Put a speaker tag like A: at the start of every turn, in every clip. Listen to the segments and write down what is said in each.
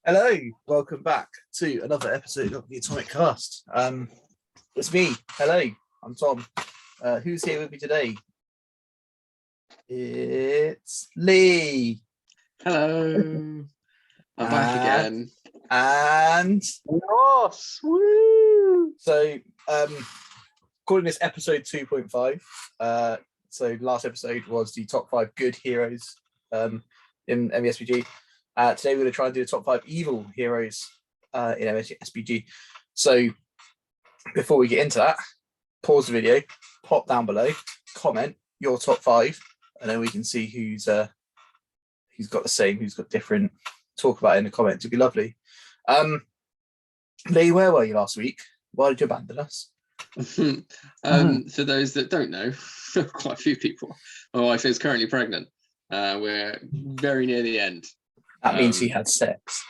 A: Hello, welcome back to another episode of the Atomic Cast. It's me. Hello, I'm Tom. Who's here with me today? It's Lee.
B: Hello. I'm back again.
A: And
C: Ross. Woo!
A: So, calling this episode 2.5. So last episode was the top 5 good heroes in MESBG. Today we're going to try and do the top 5 evil heroes in MESBG. So before we get into that, pause the video, pop down below, comment your top 5, and then we can see who's got the same, who's got different. Talk about it in the comments. It'd be lovely. Lee, where were you last week? Why did you abandon us?
B: For those that don't know, quite a few people, my wife is currently pregnant. We're very near the end.
A: That means he had sex.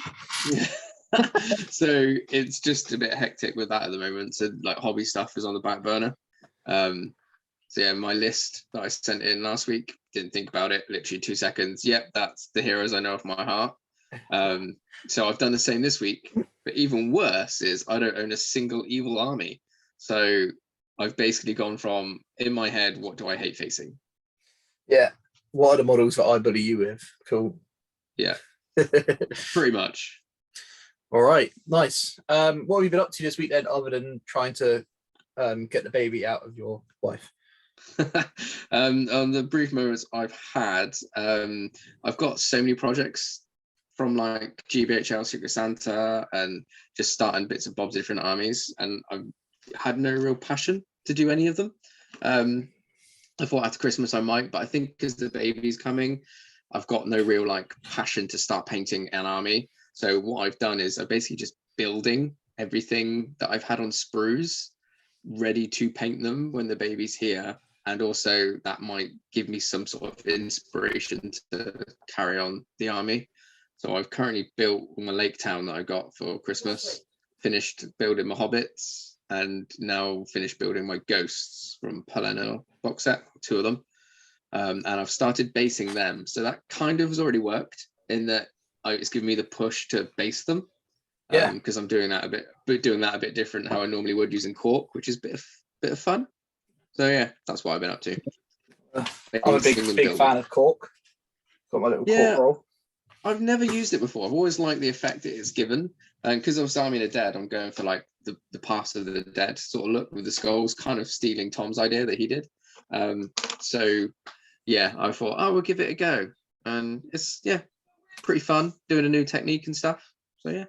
B: So it's just a bit hectic with that at the moment. So like hobby stuff is on the back burner. So yeah, my list that I sent in last week, didn't think about it, literally 2 seconds. Yep, that's the heroes I know off my heart. So I've done the same this week, but even worse is I don't own a single evil army. So I've basically gone from, in my head, what do I hate facing?
A: Yeah. What are the models that I bully you with? Cool.
B: Yeah, pretty much.
A: All right, nice. What have you been up to this week then, other than trying to get the baby out of your wife?
B: On the brief moments I've had, I've got so many projects from like GBHL, Secret Santa, and just starting bits and bobs of different armies, and I've had no real passion to do any of them. I thought after Christmas I might, but I think because the baby's coming, I've got no real like passion to start painting an army. So what I've done is I'm basically just building everything that I've had on sprues, ready to paint them when the baby's here. And also that might give me some sort of inspiration to carry on the army. So I've currently built my lake town that I got for Christmas, finished building my hobbits, and now finished building my ghosts from Palermo box set, 2 of them. And I've started basing them. So that kind of has already worked in that it's given me the push to base them.
A: Yeah.
B: Because I'm doing that a bit different how I normally would using cork, which is a bit of fun. So yeah, that's what I've been up to.
A: I'm a big fan of cork. Got my little cork roll.
B: I've never used it before. I've always liked the effect it is given. And because of Army of the Dead, I'm going for like the Pass of the Dead sort of look with the skulls, kind of stealing Tom's idea that he did. So yeah, I thought, we'll give it a go. And it's pretty fun doing a new technique and stuff. So yeah.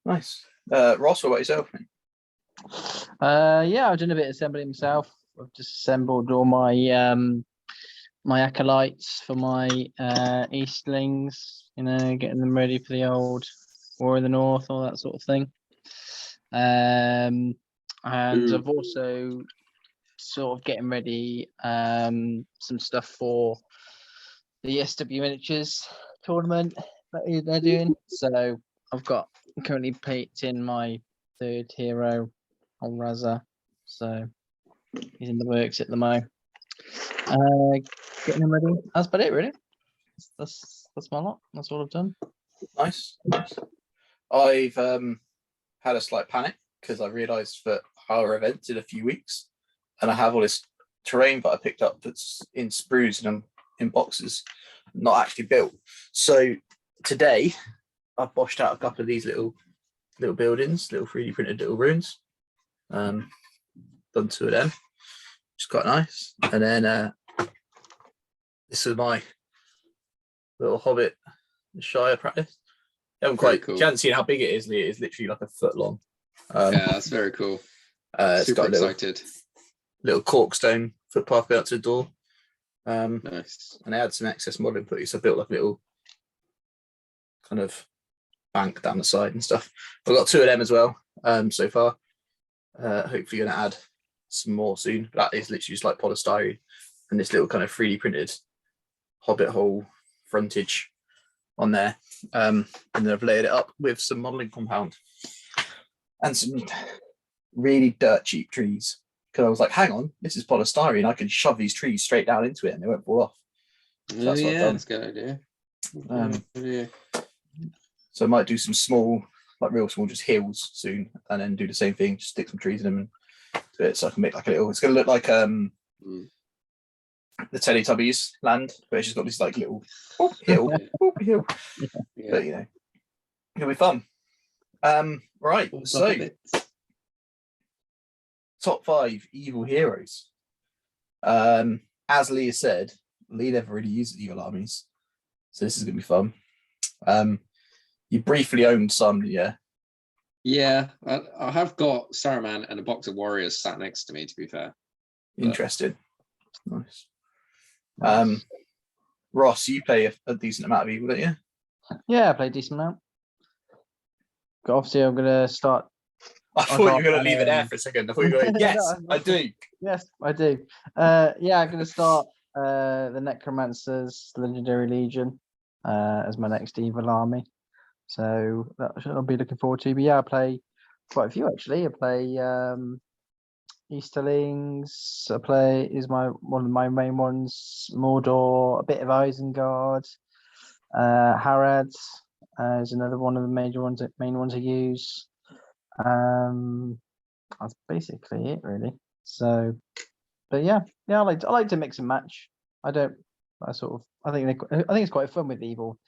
A: Nice. Ross, what about yourself?
C: Yeah, I've done a bit of assembling myself. I've just assembled all my my acolytes for my Eastlings, getting them ready for the old War of the North, all that sort of thing. And I've also sort of getting ready some stuff for the SW Miniatures tournament that they're doing. So I'm currently painting my 3rd hero on Raza, so he's in the works at the moment. Getting him ready. That's about it, really. That's my lot. That's all I've done.
A: Nice. I've had a slight panic because I realised that our event's in a few weeks, and I have all this terrain that I picked up that's in sprues and in boxes, not actually built. So today I've boshed out a couple of these little buildings, little 3D printed little ruins. Done 2 of them, which is quite nice. And then this is my little Hobbit Shire practice. You haven't seen how big it is, Lee. It is literally like a foot long.
B: Yeah, that's very cool.
A: It's got
B: excited.
A: Little corkstone footpath going up to the door.
B: Nice.
A: And I had some excess modelling putties, so I built like a little kind of bank down the side and stuff. I've got 2 of them as well so far. Hopefully going to add some more soon. That is literally just like polystyrene and this little kind of 3D printed Hobbit hole frontage on there. And then I've layered it up with some modelling compound and some really dirt cheap trees. Because I was like, hang on, this is polystyrene. I can shove these trees straight down into it and they won't fall off. So
B: that's a good idea.
A: So I might do some small, like real small, just hills soon, and then do the same thing, just stick some trees in them and do it so I can make like a little. It's gonna look like the Teletubbies land, where it's just got this like little hill, hill.
B: Yeah.
A: But you know, it'll be fun. Right,
B: All the
A: so
B: hobbits.
A: top 5 evil heroes. As Lee has said, Lee never really uses evil armies, so this is gonna be fun. You briefly owned some, yeah.
B: Yeah, I have got Saruman and a box of warriors sat next to me, to be fair.
A: Interesting. Nice.
C: Nice.
A: Ross, you play a decent amount of evil, don't you?
C: Yeah, I play a decent amount. But obviously, I'm gonna start.
A: I thought you were going to leave it there for a second. I thought you were going, yes,
C: No,
A: I do.
C: Yes, I do. Yeah, I'm gonna start the Necromancers Legendary Legion as my next evil army. So that I'll be looking forward to. But yeah, I play quite a few actually. I play Easterlings. I play one of my main ones. Mordor, a bit of Isengard. Harad is another one of the main ones I use. That's basically it really. So, but yeah, I like to mix and match. I think it's quite fun with evil.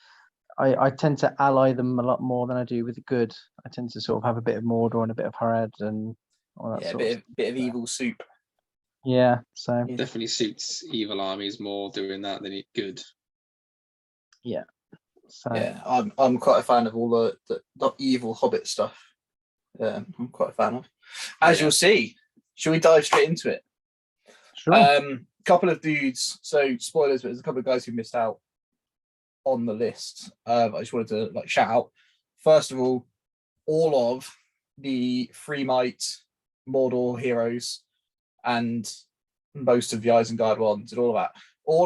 C: I tend to ally them a lot more than I do with the good. I tend to sort of have a bit of Mordor and a bit of Harad and all that
A: Yeah,
C: sort of
A: bit of evil soup.
C: yeah. So
B: Definitely suits evil armies more doing that than it good.
C: yeah. So
A: Yeah, I'm quite a fan of all the evil Hobbit stuff. I'm quite a fan of. As
B: Yeah.
A: you'll see, shall we dive straight into it?
C: sure.
A: Couple of dudes. So spoilers, but there's a couple of guys who missed out on the list. I just wanted to like shout out. First of all of the Free Might Mordor heroes and most of the Isengard ones and all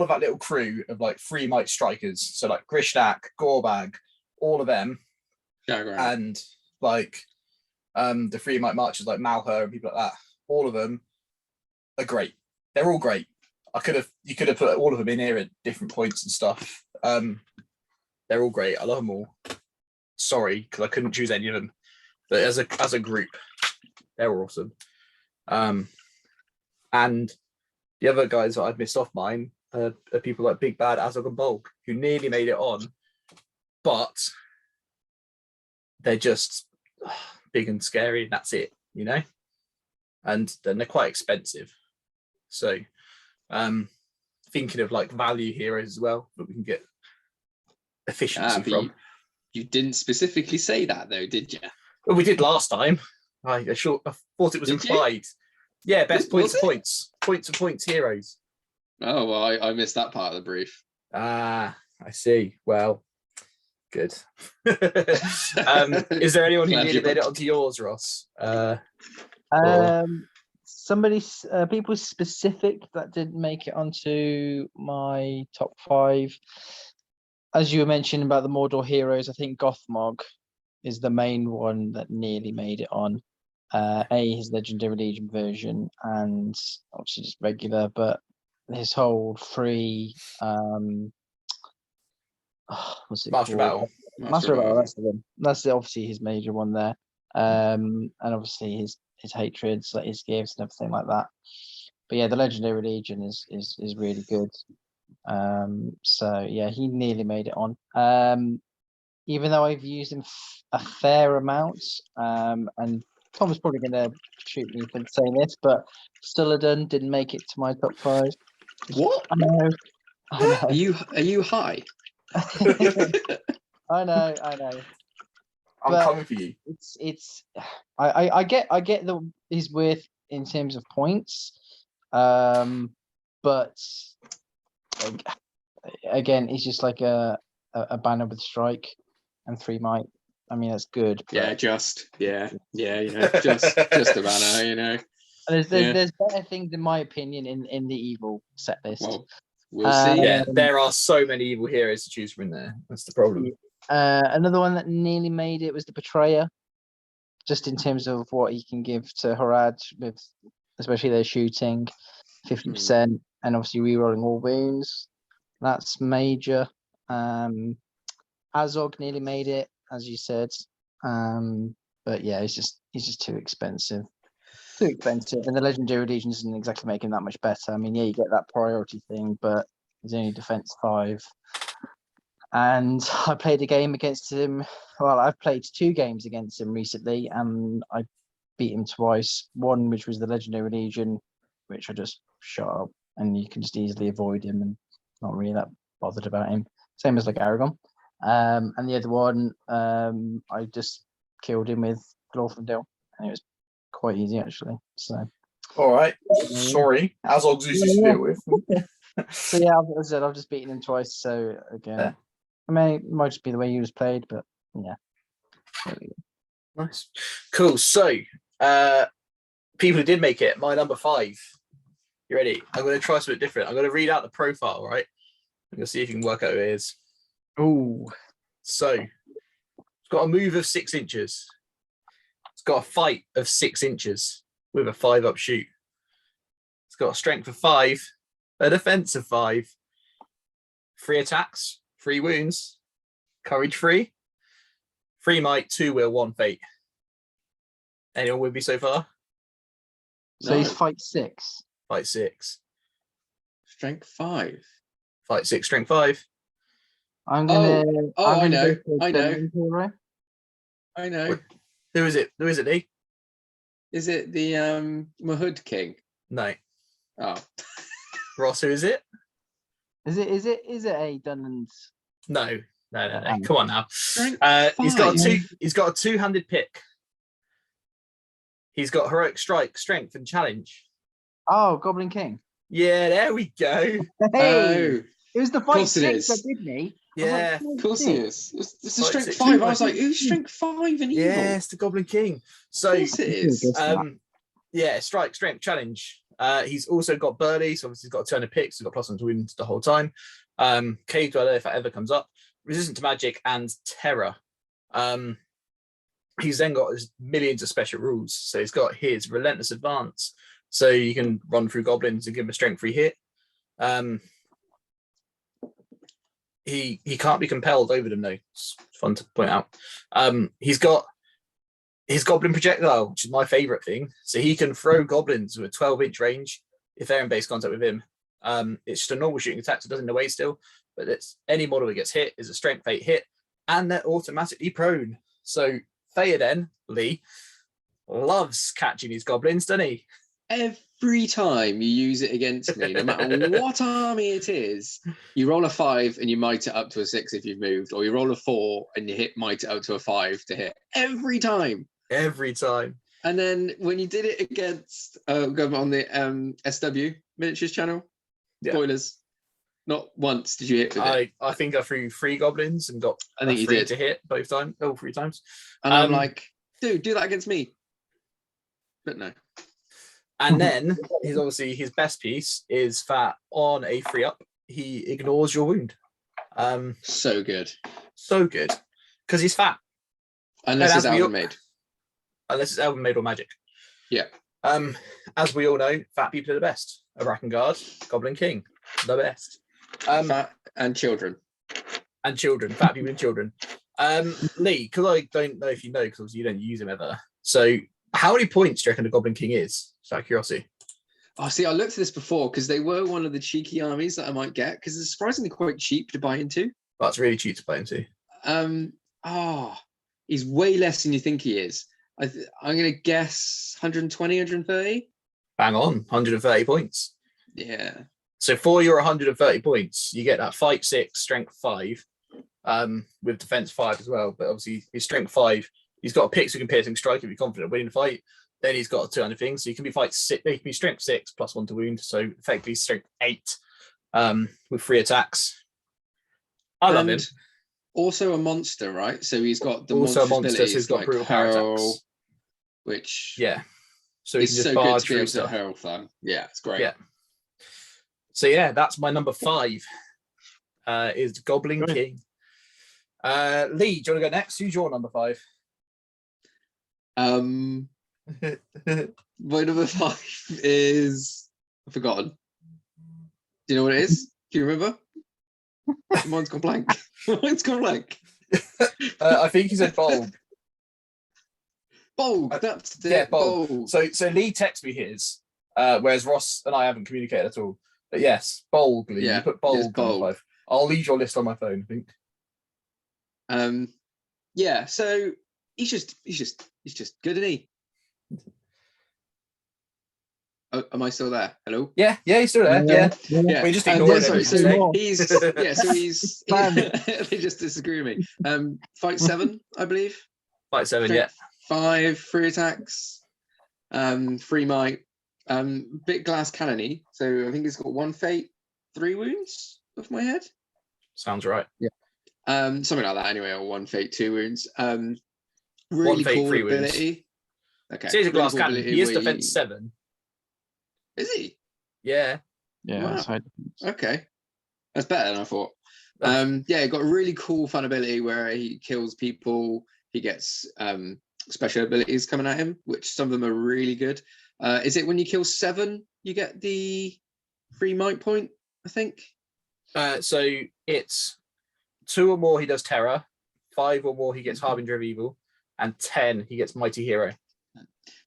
A: of that little crew of like Free Might strikers. So like Grishnak, Gorbag, all of them,
B: Shagrat.
A: and like the Free Might marchers like Malher and people like that. All of them are great. They're all great. You could have put all of them in here at different points and stuff. They're all great. I love them all. Sorry, because I couldn't choose any of them. But as a group, they're awesome. And the other guys that I've missed off mine are people like Big Bad Azog and Bulk, who nearly made it on, but they're just big and scary, and that's it, you know? And then they're quite expensive. So thinking of like value heroes as well that we can get efficiency from.
B: You didn't specifically say that though, did you?
A: Well, we did last time. I thought it was
B: Did you?
A: implied. Yeah, best
B: Was
A: points of points heroes.
B: Oh well, I missed that part of the brief.
A: Ah, I see. Well, good. Is there anyone who
B: Glad
A: nearly
B: you-
A: made it onto yours, Ross?
C: People specific that didn't make it onto my top 5. As you were mentioning about the Mordor heroes, I think Gothmog is the main one that nearly made it on. His Legendary Legion version, and obviously just regular, but his whole free what's it
A: Master
C: called?
A: Battle.
C: Master of Battle, that's the one. That's obviously his major one there. And obviously his hatreds, like his gifts and everything like that. But yeah, the Legendary Legion is really good. So yeah, he nearly made it on. Even though I've used him a fair amount, and Tom's probably gonna shoot me for saying this, but Stilladon didn't make it to my top 5.
B: What?
C: I know.
B: Are you high?
C: I know.
A: I'm
C: But
A: coming for you.
C: I get his worth in terms of points, but like, again, he's just like a banner with strike and 3 might. I mean, that's good. But
B: Yeah, just you know, just a banner, you know.
C: there's better things in my opinion in the evil set list.
B: Well, we'll see.
A: Yeah, there are so many evil heroes to choose from there. That's the problem.
C: Another one that nearly made it was the Betrayer, just in terms of what he can give to Harad, with especially their shooting, 50%, and obviously rerolling all wounds. That's major. Azog nearly made it, as you said. But yeah, he's just too expensive. Too expensive. And the Legendary Legion isn't exactly making that much better. I mean, yeah, you get that priority thing, but he's only defense 5. And I played a game against him. Well, I've played 2 games against him recently, and I beat him twice. One, which was the Legendary Legion, which I just shot up, and you can just easily avoid him and not really that bothered about him. Same as like Aragon. And the other one, I just killed him with Glorfindel, and it was quite easy actually. So
A: All right. Sorry, Azog's easy to deal with.
C: so yeah, as I said, I've just beaten him twice. So again,
A: Yeah.
C: I mean, it might just be the way he was played, but yeah. There we go.
A: Nice. Cool. So, people who did make it, my number 5. You ready? I'm going to try something different. I'm going to read out the profile, right? I'm going to see if you can work out who it is.
C: Ooh.
A: So, it's got a move of 6 inches. It's got a fight of 6 inches with a 5-up shoot. It's got a strength of 5, a defense of 5, 3 attacks, 3 wounds, courage 3, 3 might, 2 will, 1 fate. Anyone with me so far?
C: So he's fight 6.
A: Fight 6.
B: Strength 5.
A: Fight 6, strength 5.
C: I'm gonna. I'm
B: I
C: gonna
B: know.
C: go for
B: I know.
C: Goblin Hero.
B: I know.
A: Who is it? Who is it, Lee?
B: Is it the Mahud King?
A: No.
B: Oh,
A: Ross, who is it?
C: Is it a Dunland's?
A: No. Come on now.
B: strength
A: He's got a
B: 5.
A: he's got a 2-handed pick. He's got heroic strike, strength, and challenge.
C: Oh, Goblin King.
A: Yeah, there we go.
C: Hey, it was the fight
B: course it
C: 6 that
B: is.
C: did me.
A: Yeah.
B: Of course he is. It's a
A: Fight
B: strength
A: 6.
B: 5. I was like, who's strength 5 and evil?
A: Yeah, it's the Goblin King.
B: Of
A: So
B: course it is.
A: yeah, strike, strength, challenge. He's also got burly, so obviously he's got a turn of picks, he's got +1 to wounds the whole time. Cave Dweller, if that ever comes up, resistant to magic, and terror. He's then got his millions of special rules. So he's got his relentless advance. So you can run through goblins and give him a strength 3 hit. He can't be compelled over them though. It's fun to point out. He's got his goblin projectile, which is my favorite thing. So he can throw goblins with a 12-inch range if they're in base contact with him. It's just a normal shooting attack, so it doesn't away still, but it's any model that gets hit is a strength 8 hit, and they're automatically prone. So Theoden, Lee, loves catching these goblins, doesn't he?
B: Every time you use it against me, no matter what army it is, you roll a 5 and you might it up to a 6 if you've moved, or you roll a 4 and you might it up to a 5 to hit. Every time. And then when you did it against on the SW miniatures channel, spoilers, not once did you hit with it.
A: I think I threw 3 goblins and got
B: I think you
A: 3
B: did
A: to hit both times. Oh, 3 times.
B: And I'm like, dude, do that against me. But no.
A: And then his best piece is that on a 3-up, he ignores your wound.
B: So good.
A: So good. Because he's fat.
B: Unless it's album made.
A: Unless it's album made or magic.
B: Yeah.
A: As we all know, fat people are the best. Arachangard, Goblin King, the best.
B: Fat and children.
A: And children, fat people and children. Lee, because I don't know if you know, because obviously you don't use him ever. So how many points do you reckon the Goblin King is? Just out of curiosity.
B: Oh, see, I looked at this before because they were one of the cheeky armies that I might get because it's surprisingly quite cheap to buy into.
A: That's really cheap to buy into.
B: He's way less than you think he is. I'm going to guess 120, 130.
A: Bang on, 130 points.
B: Yeah.
A: So for your 130 points, you get that fight 6, strength 5, with defense 5 as well. But obviously, his strength 5, he's got a pick so he can piercing strike if you're confident of winning the fight. Then he's got a 200 things, so you can be fight 6. He can be strength 6 +1 to wound, so effectively strength 8, with 3 attacks. I love him.
B: Also a monster, right? So he's got the
A: also a monster,
B: abilities,
A: so he's got
B: like
A: brutal power
B: hurl,
A: attacks.
B: which
A: so he
B: is
A: can just
B: so good
A: barge
B: to be
A: through
B: able to
A: stuff.
B: hurl fun. Yeah, it's great.
A: Yeah. So yeah, that's my number 5. Is Goblin King. Lee, do you want to go next? Who's your number 5?
B: My number 5 is I've forgotten. Do you know what it is? Do you remember? Mine's gone blank. Mine's gone blank.
A: I think he said bulb.
B: Bulb, that's it.
A: Yeah, bulb.
B: Bulb.
A: So Lee texted me his, whereas Ross and I haven't communicated at all. But yes, bulb. Lee.
B: Yeah,
A: You put
B: yes,
A: bulb. Number
B: bulb.
A: 5. I'll leave your list on my phone. I think.
B: Yeah, so he's just good, isn't he? Oh, am I still there? Hello?
A: Yeah, he's still there. Yeah.
B: Yeah.
A: We just ignored
B: sorry,
A: everything.
B: so he's they just disagree with me. Fight 7, I believe.
A: Fight 7, yeah.
B: 5, 3 attacks, 3 might, bit glass cannony. So I think he's got 1 fate, 3 wounds off my head.
A: Sounds right.
C: Yeah.
B: Something like that anyway, or 1 fate, 2 wounds. Really
A: 1 fate,
B: cool
A: 3 wounds.
B: ability. Okay.
A: So he's a glass
B: cool
A: cannon.
B: ability
A: He is
B: where
A: defense 7.
B: Is he?
A: Yeah.
C: Yeah.
B: Wow.
C: That's how
B: Okay. That's better than I thought. Yeah, got a really cool fun ability where he kills people. He gets special abilities coming at him, which some of them are really good. Is it when you kill 7, you get the 3 might point, I think?
A: So it's 2 or more, he does terror. 5 or more, he gets harbinger of evil, and 10, he gets mighty hero.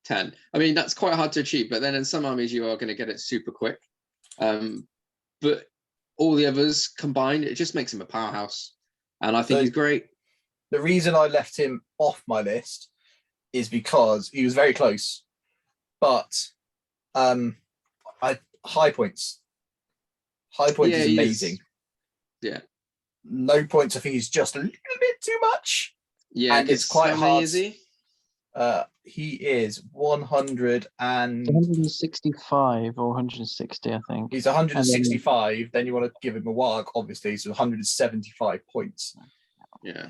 B: 10. I mean, that's quite hard to achieve, but then in some armies you are going to get it super quick. But all the others combined, it just makes him a powerhouse, and I think he's great.
A: The reason I left him off my list is because he was very close, but high points. High points is amazing.
B: Yeah.
A: Low points, I think he's just a little bit too much.
B: Yeah,
A: and it's quite hard.
B: Is he?
A: He is 100 and
C: 165 or 160, I think.
A: He's 165. Then you want to give him a warg, obviously, so 175 points.
B: Yeah.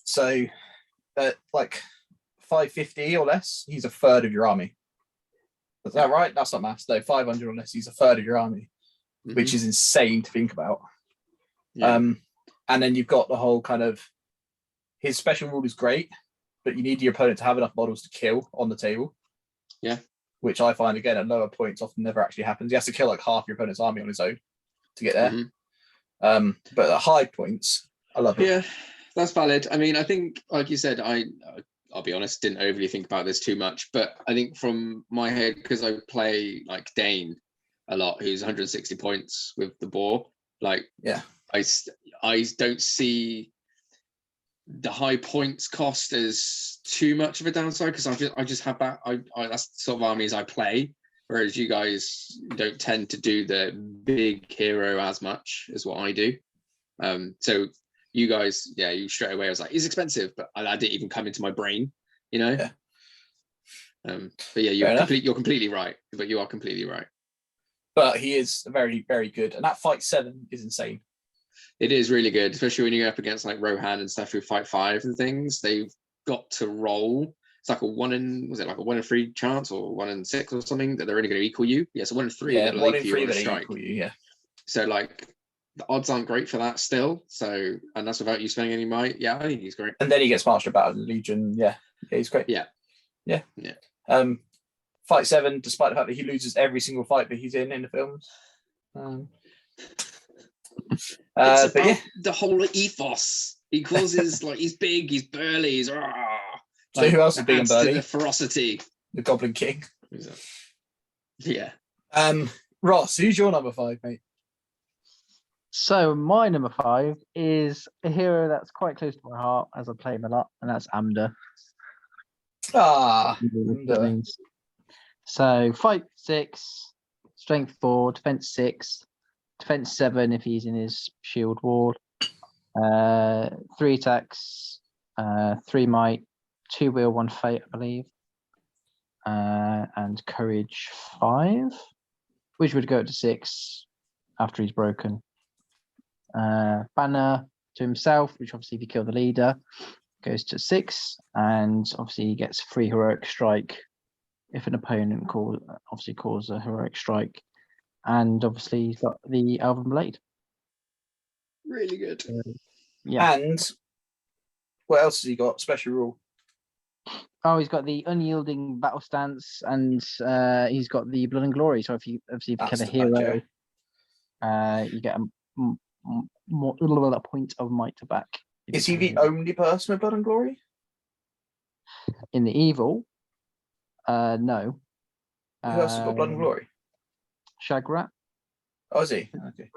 A: So, like 550 or less, he's a third of your army. Is that right? That's not maths. No, 500 or less, he's a third of your army, which is insane to think about.
B: Yeah.
A: And then you've got the whole kind of his special rule is great, but you need your opponent to have enough models to kill on the table.
B: Yeah.
A: Which I find, again, at lower points often never actually happens. He has to kill like half your opponent's army on his own to get there. But at high points, I love it.
B: Yeah, that's valid. I mean, I think, like you said, I'll be honest, didn't overly think about this too much, but I think from my head, because I play like Dane a lot, who's 160 points with the boar, like,
A: yeah,
B: I don't see the high points cost as too much of a downside, because I just have that. That's the sort of armies I play, whereas you guys don't tend to do the big hero as much as what I do. So you guys, yeah, you straight away I was like, he's expensive, but I didn't even come into my brain, you know.
A: Yeah.
B: But yeah, you're completely right. But you are completely right. But
A: he is very, very good, and that fight 7 is insane.
B: It is really good, especially when you go up against like Rohan and stuff who fight 5 and things. They've got to roll. It's like a 1 in 3 chance, or 1 in 6 or something, that they're only going to equal you. Yeah, so 1 in 3.
A: Yeah, 1 in 3
B: that
A: equal you. Yeah.
B: So like the odds aren't great for that still. So, and that's without you spending any might. Yeah, I think he's great.
A: And then he gets Master of Battle and Legion. Yeah, he's great.
B: Yeah.
A: Fight 7, despite the fact that he loses every single fight that he's in the films.
B: It's about the whole ethos. He causes like he's big, he's burly, he's
A: so who else is big and burly?
B: The ferocity.
A: The Goblin King.
B: Yeah.
A: Ross, who's your number 5, mate?
C: So my number 5 is a hero that's quite close to my heart, as I play him a lot, and that's Amda.
A: Amda.
C: So fight 6, strength 4, defense 6, defense 7 if he's in his shield wall, 3 attacks, 3 might, 2 will, 1 fate, I believe, and courage 5, which would go up to 6 after he's broken. Banner to himself, which obviously if you kill the leader goes to 6, and obviously he gets 3 heroic strike if an opponent calls a heroic strike, and obviously he's got the Elven Blade.
B: Really good.
C: Yeah.
A: And what else has he got? Special rule.
C: Oh, he's got the unyielding battle stance, and he's got the blood and glory. So if you kill a hero, you get a point of might to back.
A: Is he the only person with blood and glory?
C: in the evil? No.
A: Who else has got blood and glory?
C: Shagrat,
A: Oh, is he? Okay.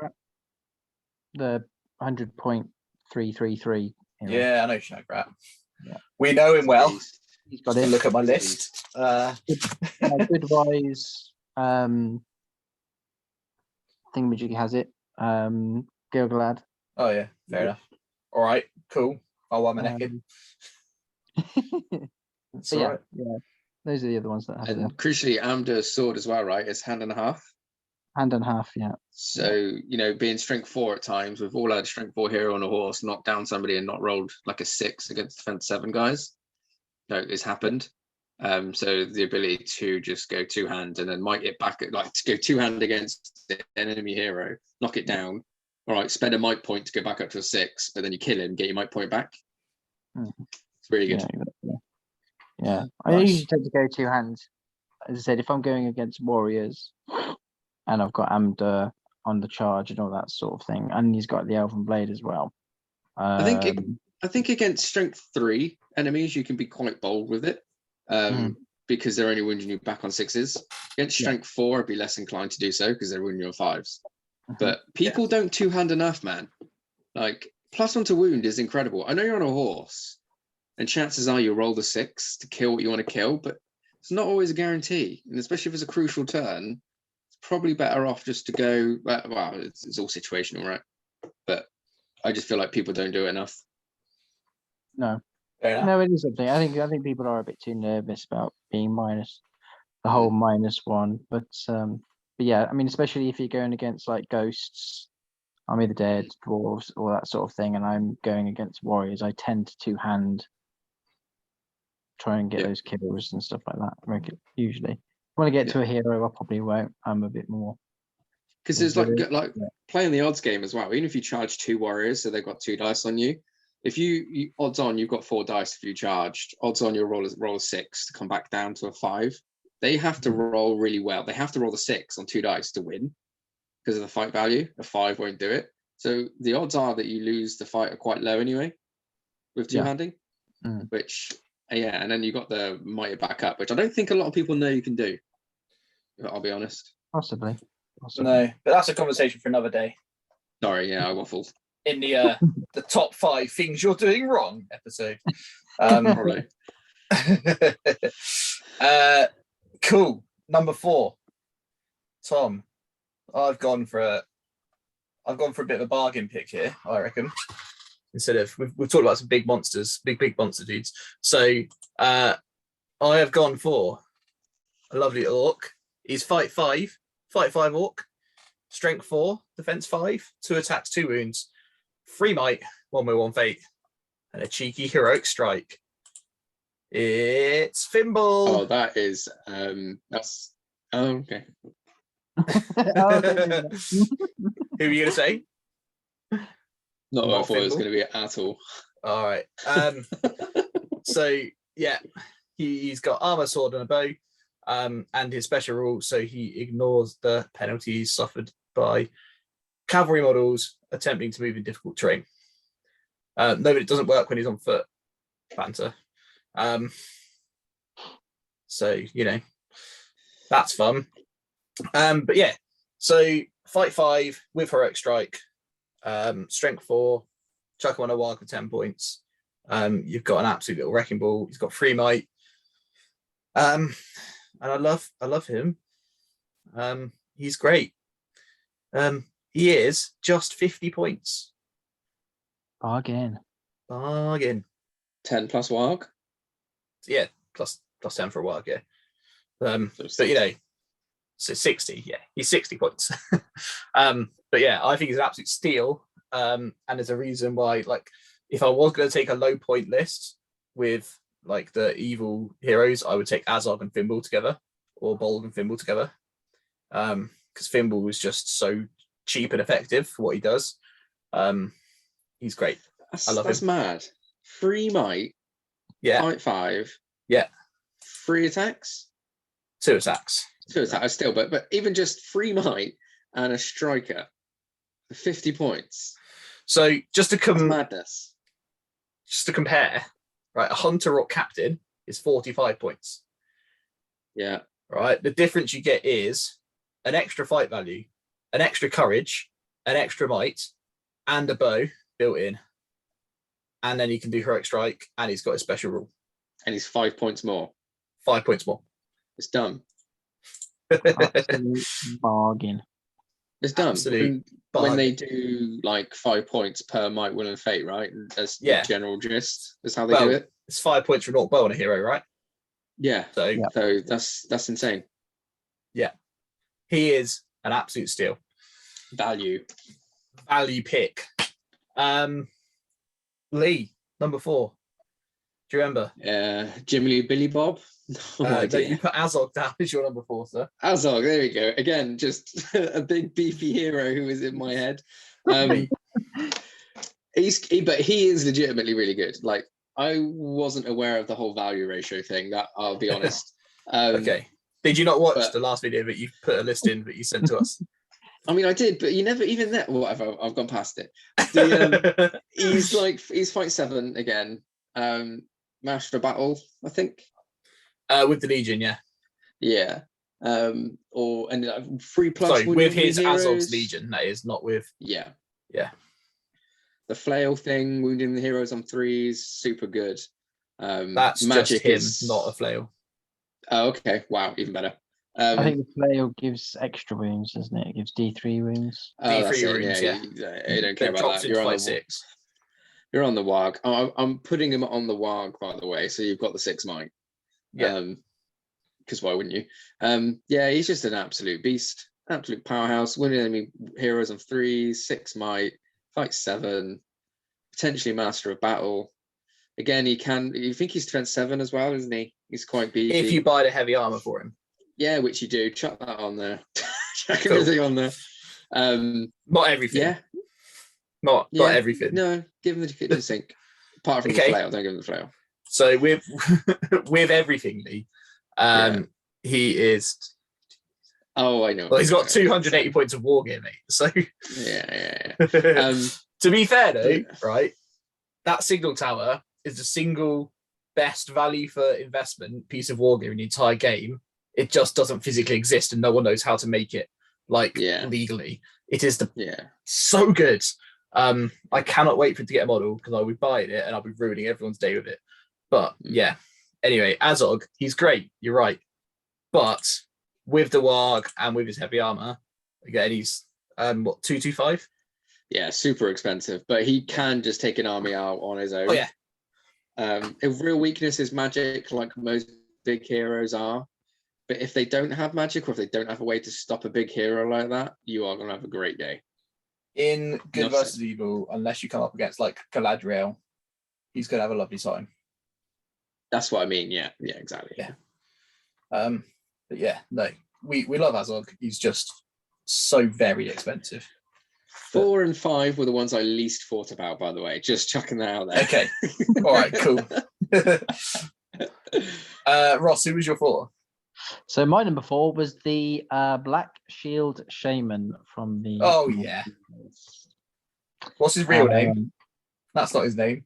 C: the 100.333.
A: Yeah, I know Shagrat.
C: Yeah.
A: We know him well.
C: He's got
A: Just
C: it.
A: look at my list.
C: Goodwise, Thingamajig has it. Gilgalad.
A: Oh yeah, fair enough. All right, cool. I'll wipe my neck in. That's all
C: yeah,
A: right.
C: yeah. Those are the other ones that have
B: And
C: the
B: crucially, Amda's sword as well, right? It's hand and a half.
C: hand and half. Yeah.
B: So, being strength 4 at times, we've all had strength 4 hero on a horse, knocked down somebody and not rolled like a 6 against defense 7 guys. No, it's happened. So the ability to just go 2-hand and then might it back, like to go 2-hand against the enemy hero, knock it down. All right, spend a might point to go back up to a 6, but then you kill him, get your might point back. It's really good.
C: Yeah. I
A: Nice.
C: usually tend to go 2 hands. As I said, if I'm going against warriors and I've got Amda on the charge and all that sort of thing, and he's got the Elven Blade as well.
B: I think against strength 3 enemies, you can be quite bold with it. Because they're only wounding you back on 6s. Against strength 4, I'd be less inclined to do so because they're wounding you on 5s. But people don't 2-hand enough, man. Like, +1 to wound is incredible. I know you're on a horse, and chances are you'll roll the 6 to kill what you want to kill, but it's not always a guarantee. And especially if it's a crucial turn, it's probably better off just to go, well, it's all situational, right? But I just feel like people don't do it enough.
C: No.
A: Yeah.
C: No, it is something. I think people are a bit too nervous about being minus the whole -1. But yeah, I mean, especially if you're going against like ghosts, Army of the Dead, dwarves, all that sort of thing, and I'm going against warriors, I tend to 2-hand try and get those kills and stuff like that. Usually, when I get to a hero, I probably won't. I'm a bit more
B: because there's like playing the odds game as well. Even if you charge 2 warriors, so they've got 2 dice on you. If you odds on you've got 4 dice if you charged, odds on you'll roll a 6 to come back down to a 5. They have to roll really well. They have to roll the 6 on 2 dice to win because of the fight value. A 5 won't do it. So the odds are that you lose the fight are quite low anyway with 2-handing, which and then you got the might back up, which I don't think a lot of people know you can do. I'll be honest.
C: Possibly.
A: No, but that's a conversation for another day.
B: Sorry, I waffled.
A: In the top 5 things you're doing wrong episode.
B: Probably.
A: Cool. Number 4, Tom. I've gone for a bit of a bargain pick here, I reckon. Instead of we've talked about some big monsters, big monster dudes. So I have gone for a lovely orc. He's fight 5 orc, strength 4, defense 5, 2 attacks, 2 wounds, 3 might, 1 with 1 fate, and a cheeky heroic strike. It's Fimble.
B: Oh, that is that's okay.
A: Who are you gonna say?
B: Not what I thought it was
A: Fimble?
B: going to be at all.
A: All right. So yeah, he's got armor, sword, and a bow, and his special rule. So he ignores the penalties suffered by cavalry models attempting to move in difficult terrain. No, but it doesn't work when he's on foot. Banter. So that's fun. But yeah, so fight 5 with heroic strike, strength 4, chuck him on a wag for 10 points. You've got an absolute little wrecking ball. He's got 3 might, and I love him. He's great. He is just 50 points.
C: Bargain.
B: 10 plus WAG.
A: Yeah, plus 10 for a wag. Yeah, but so 60. Yeah, he's 60 points. But yeah, I think he's an absolute steal. And there's a reason why, like, if I was going to take a low point list with like the evil heroes, I would take Azog and Fimble together, or Bolg and Fimble together. Because Fimble was just so cheap and effective for what he does. He's great. I love him.
B: That's mad. 3 might.
A: Yeah.
B: Fight 5.
A: Yeah.
B: 3 attacks.
A: 2 attacks.
B: 2 attacks still, but even just 3 might and a striker for 50 points.
A: So just to
B: That's madness.
A: just to compare, right? A hunter or captain is 45 points.
B: Yeah.
A: Right. The difference you get is an extra fight value, an extra courage, an extra might, and a bow built in. And then he can do heroic strike, and he's got a special rule.
B: And he's 5 points more.
A: 5 points more.
B: It's done.
C: Absolute bargain.
B: It's done.
A: Absolute
B: When they
A: bargain.
B: do like 5 points per might, will, and fate, right? That's
A: Yeah.
B: the general gist. That's how they do it.
A: It's 5 points for an orc bow on a hero, right?
B: Yeah.
A: So
C: Yeah.
B: So that's insane.
A: he is an absolute steal.
B: Value.
A: Value pick. Lee, number 4. Do you remember?
B: Jimmy Lee Billy Bob. No
A: No,
B: idea.
A: you put Azog down as your number 4, sir.
B: Azog, there we go. Again, just a big beefy hero who is in my head.
A: Right.
B: But he is legitimately really good. Like, I wasn't aware of the whole value ratio thing. That I'll be honest.
A: Okay. Did you not watch
B: but-
A: the last video that you put a list in that you sent to us?
B: I mean, I did, but you never even that. Whatever, I've gone past it. He's fight 7 again. Master of Battle, I think.
A: With the Legion, yeah.
B: Yeah. And 3+
A: Sorry, with
B: wounded
A: his
B: heroes.
A: Azog's Legion, that is, not with.
B: Yeah.
A: Yeah.
B: The flail thing, wounding the heroes on 3s, super good.
A: That's
B: magic
A: just him, not a flail.
B: Oh, okay. Wow, even better.
C: I think the flail gives extra wounds, doesn't it? It gives D3 wounds.
B: Oh, that's
A: D3
B: it,
A: wounds,
B: yeah.
A: yeah.
B: You don't care
A: That
B: about
A: drops
B: that.
A: into
B: You're on
A: fight
B: the
A: 6.
B: You're on the warg. I'm putting him on the warg, by the way. So you've got the 6 might.
A: Yeah.
B: Because why wouldn't you? Yeah, he's just an absolute beast, absolute powerhouse. Winning enemy heroes on 3s, 6 might, fight 7, potentially master of battle. Again, he can. You think he's defense 7 as well, isn't he? He's quite beefy.
A: If you buy the heavy armor for him.
B: Yeah, which you do. Chuck that on there. Chuck
A: Cool.
B: everything on there.
A: Not everything.
B: Yeah.
A: Not
B: Yeah.
A: everything.
B: No, give him the kitchen sink. Apart from
A: Okay.
B: the flail, don't give him the flail.
A: So with with everything, Lee, he is.
B: Oh, I know.
A: Well, he's got 280 points of wargaming. So
B: Yeah.
A: to be fair though, right? That signal tower is the single best value for investment piece of wargaming in the entire game. It just doesn't physically exist, and no one knows how to make it legally. It is so good. I cannot wait for it to get a model because I'll be buying it and I'll be ruining everyone's day with it. But yeah. Anyway, Azog, he's great. You're right. But with the warg and with his heavy armor, again, he's 225.
B: Yeah, super expensive, but he can just take an army out on his own.
A: Oh yeah.
B: A real weakness is magic, like most big heroes are. But if they don't have magic, or if they don't have a way to stop a big hero like that, you are going to have a great day.
A: In Good
B: Enough
A: versus
B: said.
A: Evil, unless you come up against like Galadriel, he's going to have a lovely time.
B: That's what I mean. Yeah, exactly.
A: Yeah. But yeah, no, we love Azog. He's just so very expensive.
B: 4 and 5 were the ones I least thought about, by the way. Just chucking that out there.
A: Okay. All right, cool. Ross, who was your 4?
C: So my number 4 was the Black Shield Shaman from the.
A: Oh, yeah. What's his real name? That's not his name.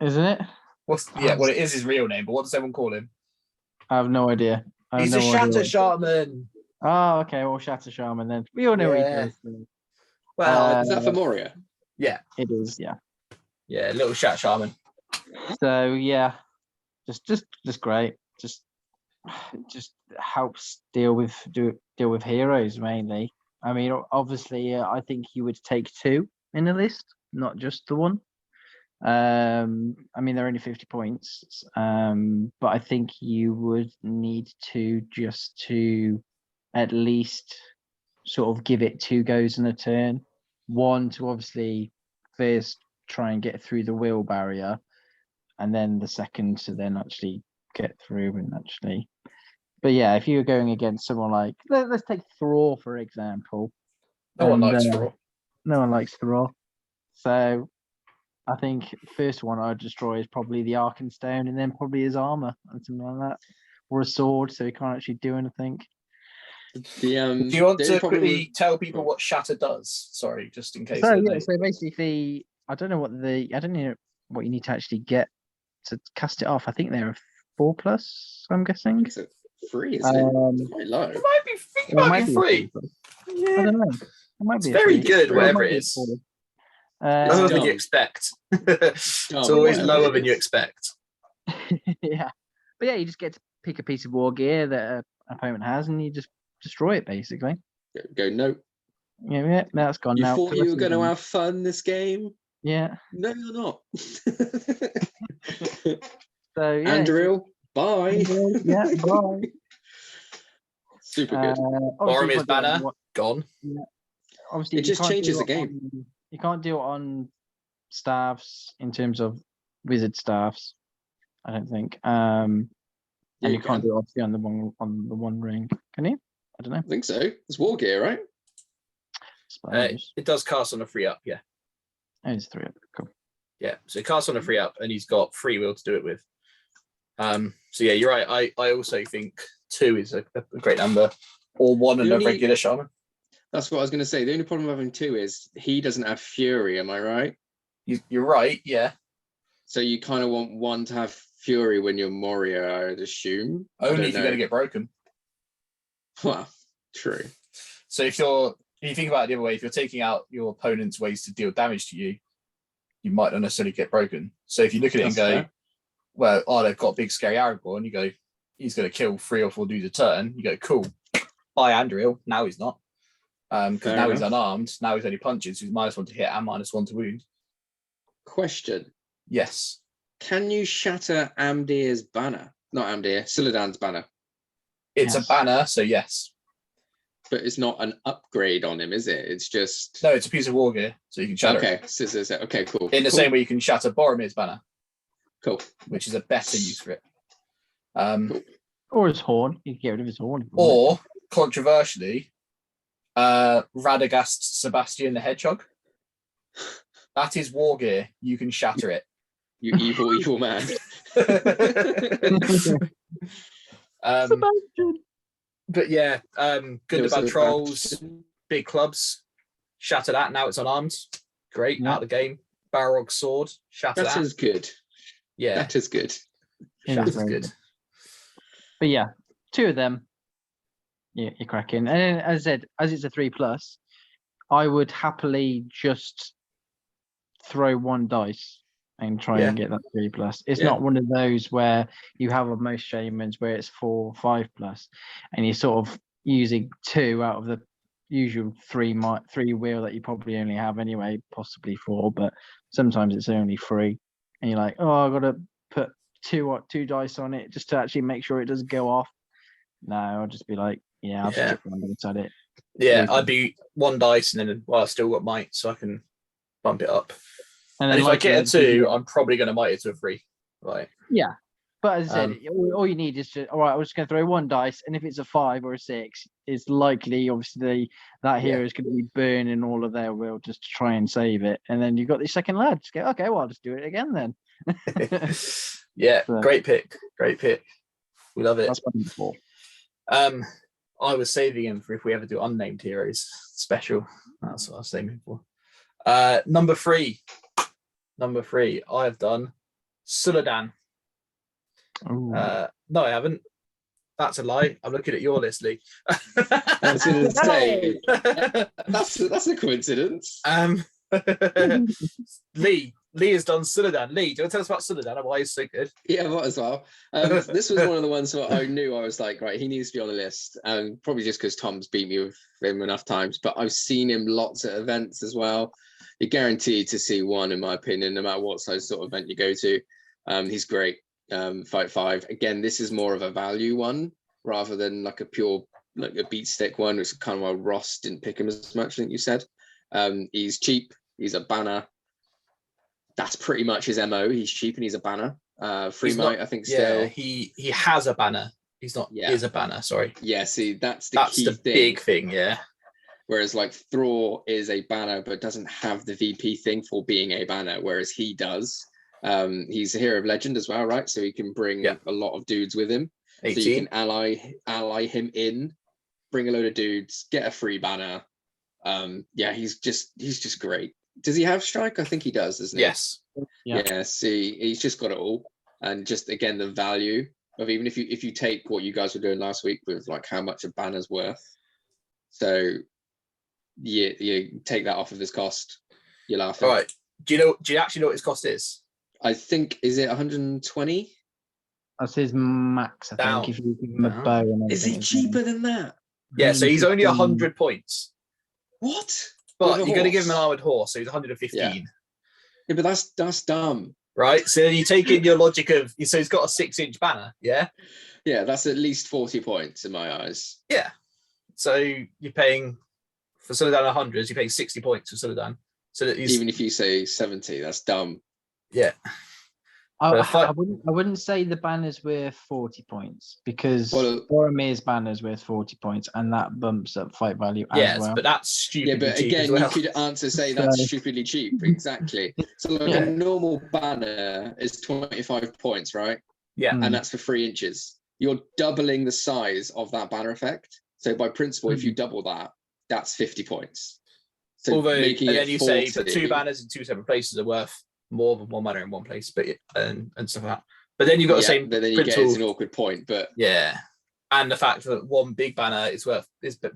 C: Isn't it?
A: Well, it is his real name, but what does everyone call him?
C: I have no idea.
A: He's a Shatter Shaman.
C: Oh, okay. Well, Shatter Shaman then. We all know what he does.
A: Well,
B: Is that for Moria?
A: yeah.
C: It is, yeah.
A: Yeah, little Shatter Shaman.
C: So yeah, just great. Just helps deal with heroes mainly. I mean, obviously, I think you would take 2 in the list, not just the 1. I mean, they're only 50 points, but I think you would need to just to at least sort of give it 2 goes in a turn. 1 to obviously first try and get through the will barrier, and then the second to then actually get through and actually. But yeah, if you were going against someone like let's take Thrall for example.
A: No one likes Thrall.
C: No one likes Thrall. So I think first one I'd destroy is probably the Arkenstone, and then probably his armor and something like that, or a sword, so he can't actually do anything.
A: Do you want to quickly tell people what Shatter does? Sorry, just in case.
C: So yeah, so basically, I don't know what you need to actually get to cast it off. I think they're a 4+. I'm guessing.
B: Is it 3? Is it? It's quite low.
A: It might be, think
C: It
A: about
C: might
A: being
C: be a
A: free.
C: 4+. I
A: Yeah,
C: don't know. It might
A: it's
C: be a
A: very
C: 3.
A: good,
B: Or it
A: whatever
C: might
A: it
C: be a
A: is.
C: 4.
A: Lower than
B: dumb.
A: you expect. It's
B: Dumb,
A: always
B: whatever
A: lower
B: it
A: than you
B: is.
A: expect.
C: Yeah, but yeah, you just get to pick a piece of war gear that an opponent has, and you just destroy it basically.
B: Go, no.
C: Yeah, that's gone
B: You
C: now.
B: thought you were
C: Progressive
B: going to
C: gone.
B: have fun this game?
C: Yeah.
B: No, you're not.
C: So yeah,
B: Andrew, bye.
C: yeah, bye.
B: Super good.
C: Obviously, you
A: Boromir's
C: can't do it on
A: banner,
C: what-
A: gone.
C: obviously,
B: It
C: you
B: just
C: can't
B: changes
C: do
B: the
C: it
B: game.
C: you can't do it on staffs in terms of wizard staffs. I don't think. And
B: Yeah,
C: you
B: you
C: can't
B: can.
C: do it obviously on the one ring. Can you? I don't know.
B: I think so. It's war gear, right?
C: Suppose.
A: It does cast on a free up, yeah.
C: Oh, it's 3. Cool.
A: Yeah, so it casts on a free up, and he's got free will to do it with. So yeah, you're right. I also think 2 is a great number, or 1 and
B: The
A: a
B: only-
A: regular shaman.
B: That's what I was going to say. The only problem with having 2 is he doesn't have fury. Am I right?
A: You're right, yeah.
B: So you kind of want 1 to have fury when you're Moria, I'd assume. I
A: Only
B: don't
A: if you're going to
B: know.
A: get broken.
B: Well, true.
A: So if you think about it the other way, if you're taking out your opponent's ways to deal damage to you, you might not necessarily get broken. So if you look at it
B: That's
A: and go,
B: fair.
A: well, they've got a big scary Aragorn, you go, he's going to kill 3 or 4 dudes a turn. You go, cool. Bye, Andrew. Now he's not. Because
B: Fair
A: now he's
B: enough.
A: unarmed. Now he's only punches. He's -1 to hit and -1 to wound.
B: Question.
A: Yes.
B: Can you shatter Amdir's banner? Not Amdir, Siladan's banner.
A: It's
C: Yes.
A: a banner, so yes.
B: But it's not an upgrade on him, is it? It's just...
A: No, it's a piece of war gear, so you can shatter it.
B: Okay, so, okay, cool.
A: In the
B: Cool.
A: same way you can shatter Boromir's banner,
B: Cool.
A: which is a better use for it.
B: Cool.
C: Or his horn. You can get rid of his horn. if you want.
A: Or, controversially, Radagast Sebastian the Hedgehog. That is war gear. You can shatter it.
B: You evil, evil man.
C: Sebastian.
A: But yeah, good
B: It
A: about
B: was a
A: trolls,
B: bad-
A: big clubs, shatter that. Now it's unarmed. Great,
C: Yeah.
A: out of the game. Balrog sword, shatter
B: That
A: that.
B: is good.
A: Yeah,
B: That is good.
C: It is
A: shatter's
C: very
A: good.
C: good. But yeah, 2 of them. Yeah, you're cracking. And as I said, as it's a 3+, I would happily just throw 1 dice and try and get that 3+. It's
B: Yeah.
C: not one of those where you have on most shamans where it's 4, 5+, and you're sort of using 2 out of the usual 3 wheel that you probably only have anyway, possibly 4, but sometimes it's only 3, and you're like, oh, I've got to put 2 dice on it just to actually make sure it doesn't go off. No, I'll just be like, yeah, I'll
A: Yeah.
C: just chuck 1 dice at it.
A: Yeah,
C: Leave
A: I'd
C: them.
A: be 1 dice and then, well, I've still got might, so I can bump it up.
C: And
A: And
C: then
A: if I
C: like
A: get a
C: the-
A: 2, I'm probably going to might it to a 3. Right.
C: Yeah. But as I said,
A: Um,
C: all you need is to, all right, I'm just going to throw 1 dice, and if it's a 5 or a 6, it's likely, obviously, that hero is going to be burning all of their will just to try and save it. And then you've got the second lad. Just go, okay, well, I'll just do it again then.
A: yeah,
C: So-
A: great pick. Great pick. We love it.
C: That's what I'm for.
A: I was saving him for if we ever do unnamed heroes special. That's what I was saving for. Number 3. I've done Suladan.
C: Ooh.
A: No, I haven't. That's a lie. I'm looking at your list, Lee.
B: I was going to say, that's a coincidence.
A: Lee has done Suladan. Lee, do you want to tell us about Suladan and why he's so good?
B: Yeah, might as well. This was one of the ones where I knew I was like, right, he needs to be on the list. Probably just because Tom's beat me with him enough times, but I've seen him lots at events as well. You're guaranteed to see one, in my opinion, no matter what size sort of event you go to. He's great. Fight 5. Again, this is more of a value one rather than like a pure, like a beat stick one, which is kind of why Ross didn't pick him as much, I think you said. He's cheap. He's a banner. That's pretty much his MO. He's cheap and he's a banner. Free
A: He's
B: might,
A: not-
B: I think,
A: Yeah,
B: still.
A: he has a banner. He's not.
B: Yeah.
A: Is a banner. Sorry.
B: Yeah, see, that's the
A: That's
B: key
A: the
B: thing.
A: big thing. Yeah.
B: Whereas like Thor is a banner, but doesn't have the VP thing for being a banner, whereas he does. He's a hero of legend as well, right? So he can bring
A: Yeah.
B: a lot of dudes with him.
A: 18.
B: So you can ally him in, bring a load of dudes, get a free banner. Yeah, he's just great. Does he have strike? I think he does, doesn't he?
A: Yes.
C: Yeah.
B: Yeah. See, he's just got it all, and just again the value of even if you take what you guys were doing last week with like how much a banner's worth. So you take that off of his cost. You're laughing.
A: All right. Do you actually know what his cost is?
B: I think is it 120?
C: That's his max, I
A: Down.
C: think, if you give him a
A: Down.
C: bow and
B: Is
C: everything,
B: it
C: isn't
B: cheaper than that?
A: Yeah, so he's only
C: 115.
A: 100 points.
B: What?
A: But
B: With a
A: you're going to give him an
B: horse?
A: armored horse, so he's 115.
B: Yeah, but that's dumb.
A: Right? So you take in your logic of, so he's got a 6-inch banner, yeah?
B: Yeah, that's at least 40 points in my eyes.
A: Yeah. So you're paying, for Suladan 100, you're paying 60 points for Suladan. So that he's,
B: Even if you say 70, that's dumb.
A: yeah.
C: I wouldn't say the banner's worth 40 points because
B: Well-
C: Boromir's banner's worth 40 points and that bumps up fight value
A: Yes,
C: as well.
A: but that's stupid.
B: Yeah, but
A: cheap
B: again,
A: as well.
B: you could answer say that's
C: So-
B: stupidly cheap. Exactly. So like
C: Yeah.
B: a normal banner is 25 points, right?
A: Yeah.
C: Mm.
B: And that's for 3 inches. You're doubling the size of that banner effect. So by principle, if you double that, that's 50 points. So
A: Although, and
B: making
A: then
B: it
A: you
B: 40,
A: say, but 2 banners in 2 separate places are worth more than 1 banner in 1 place, but and stuff like that. But then you've got the same
B: but then you get
A: principle.
B: it's an awkward point. But
A: Yeah, and the fact that 1 big banner is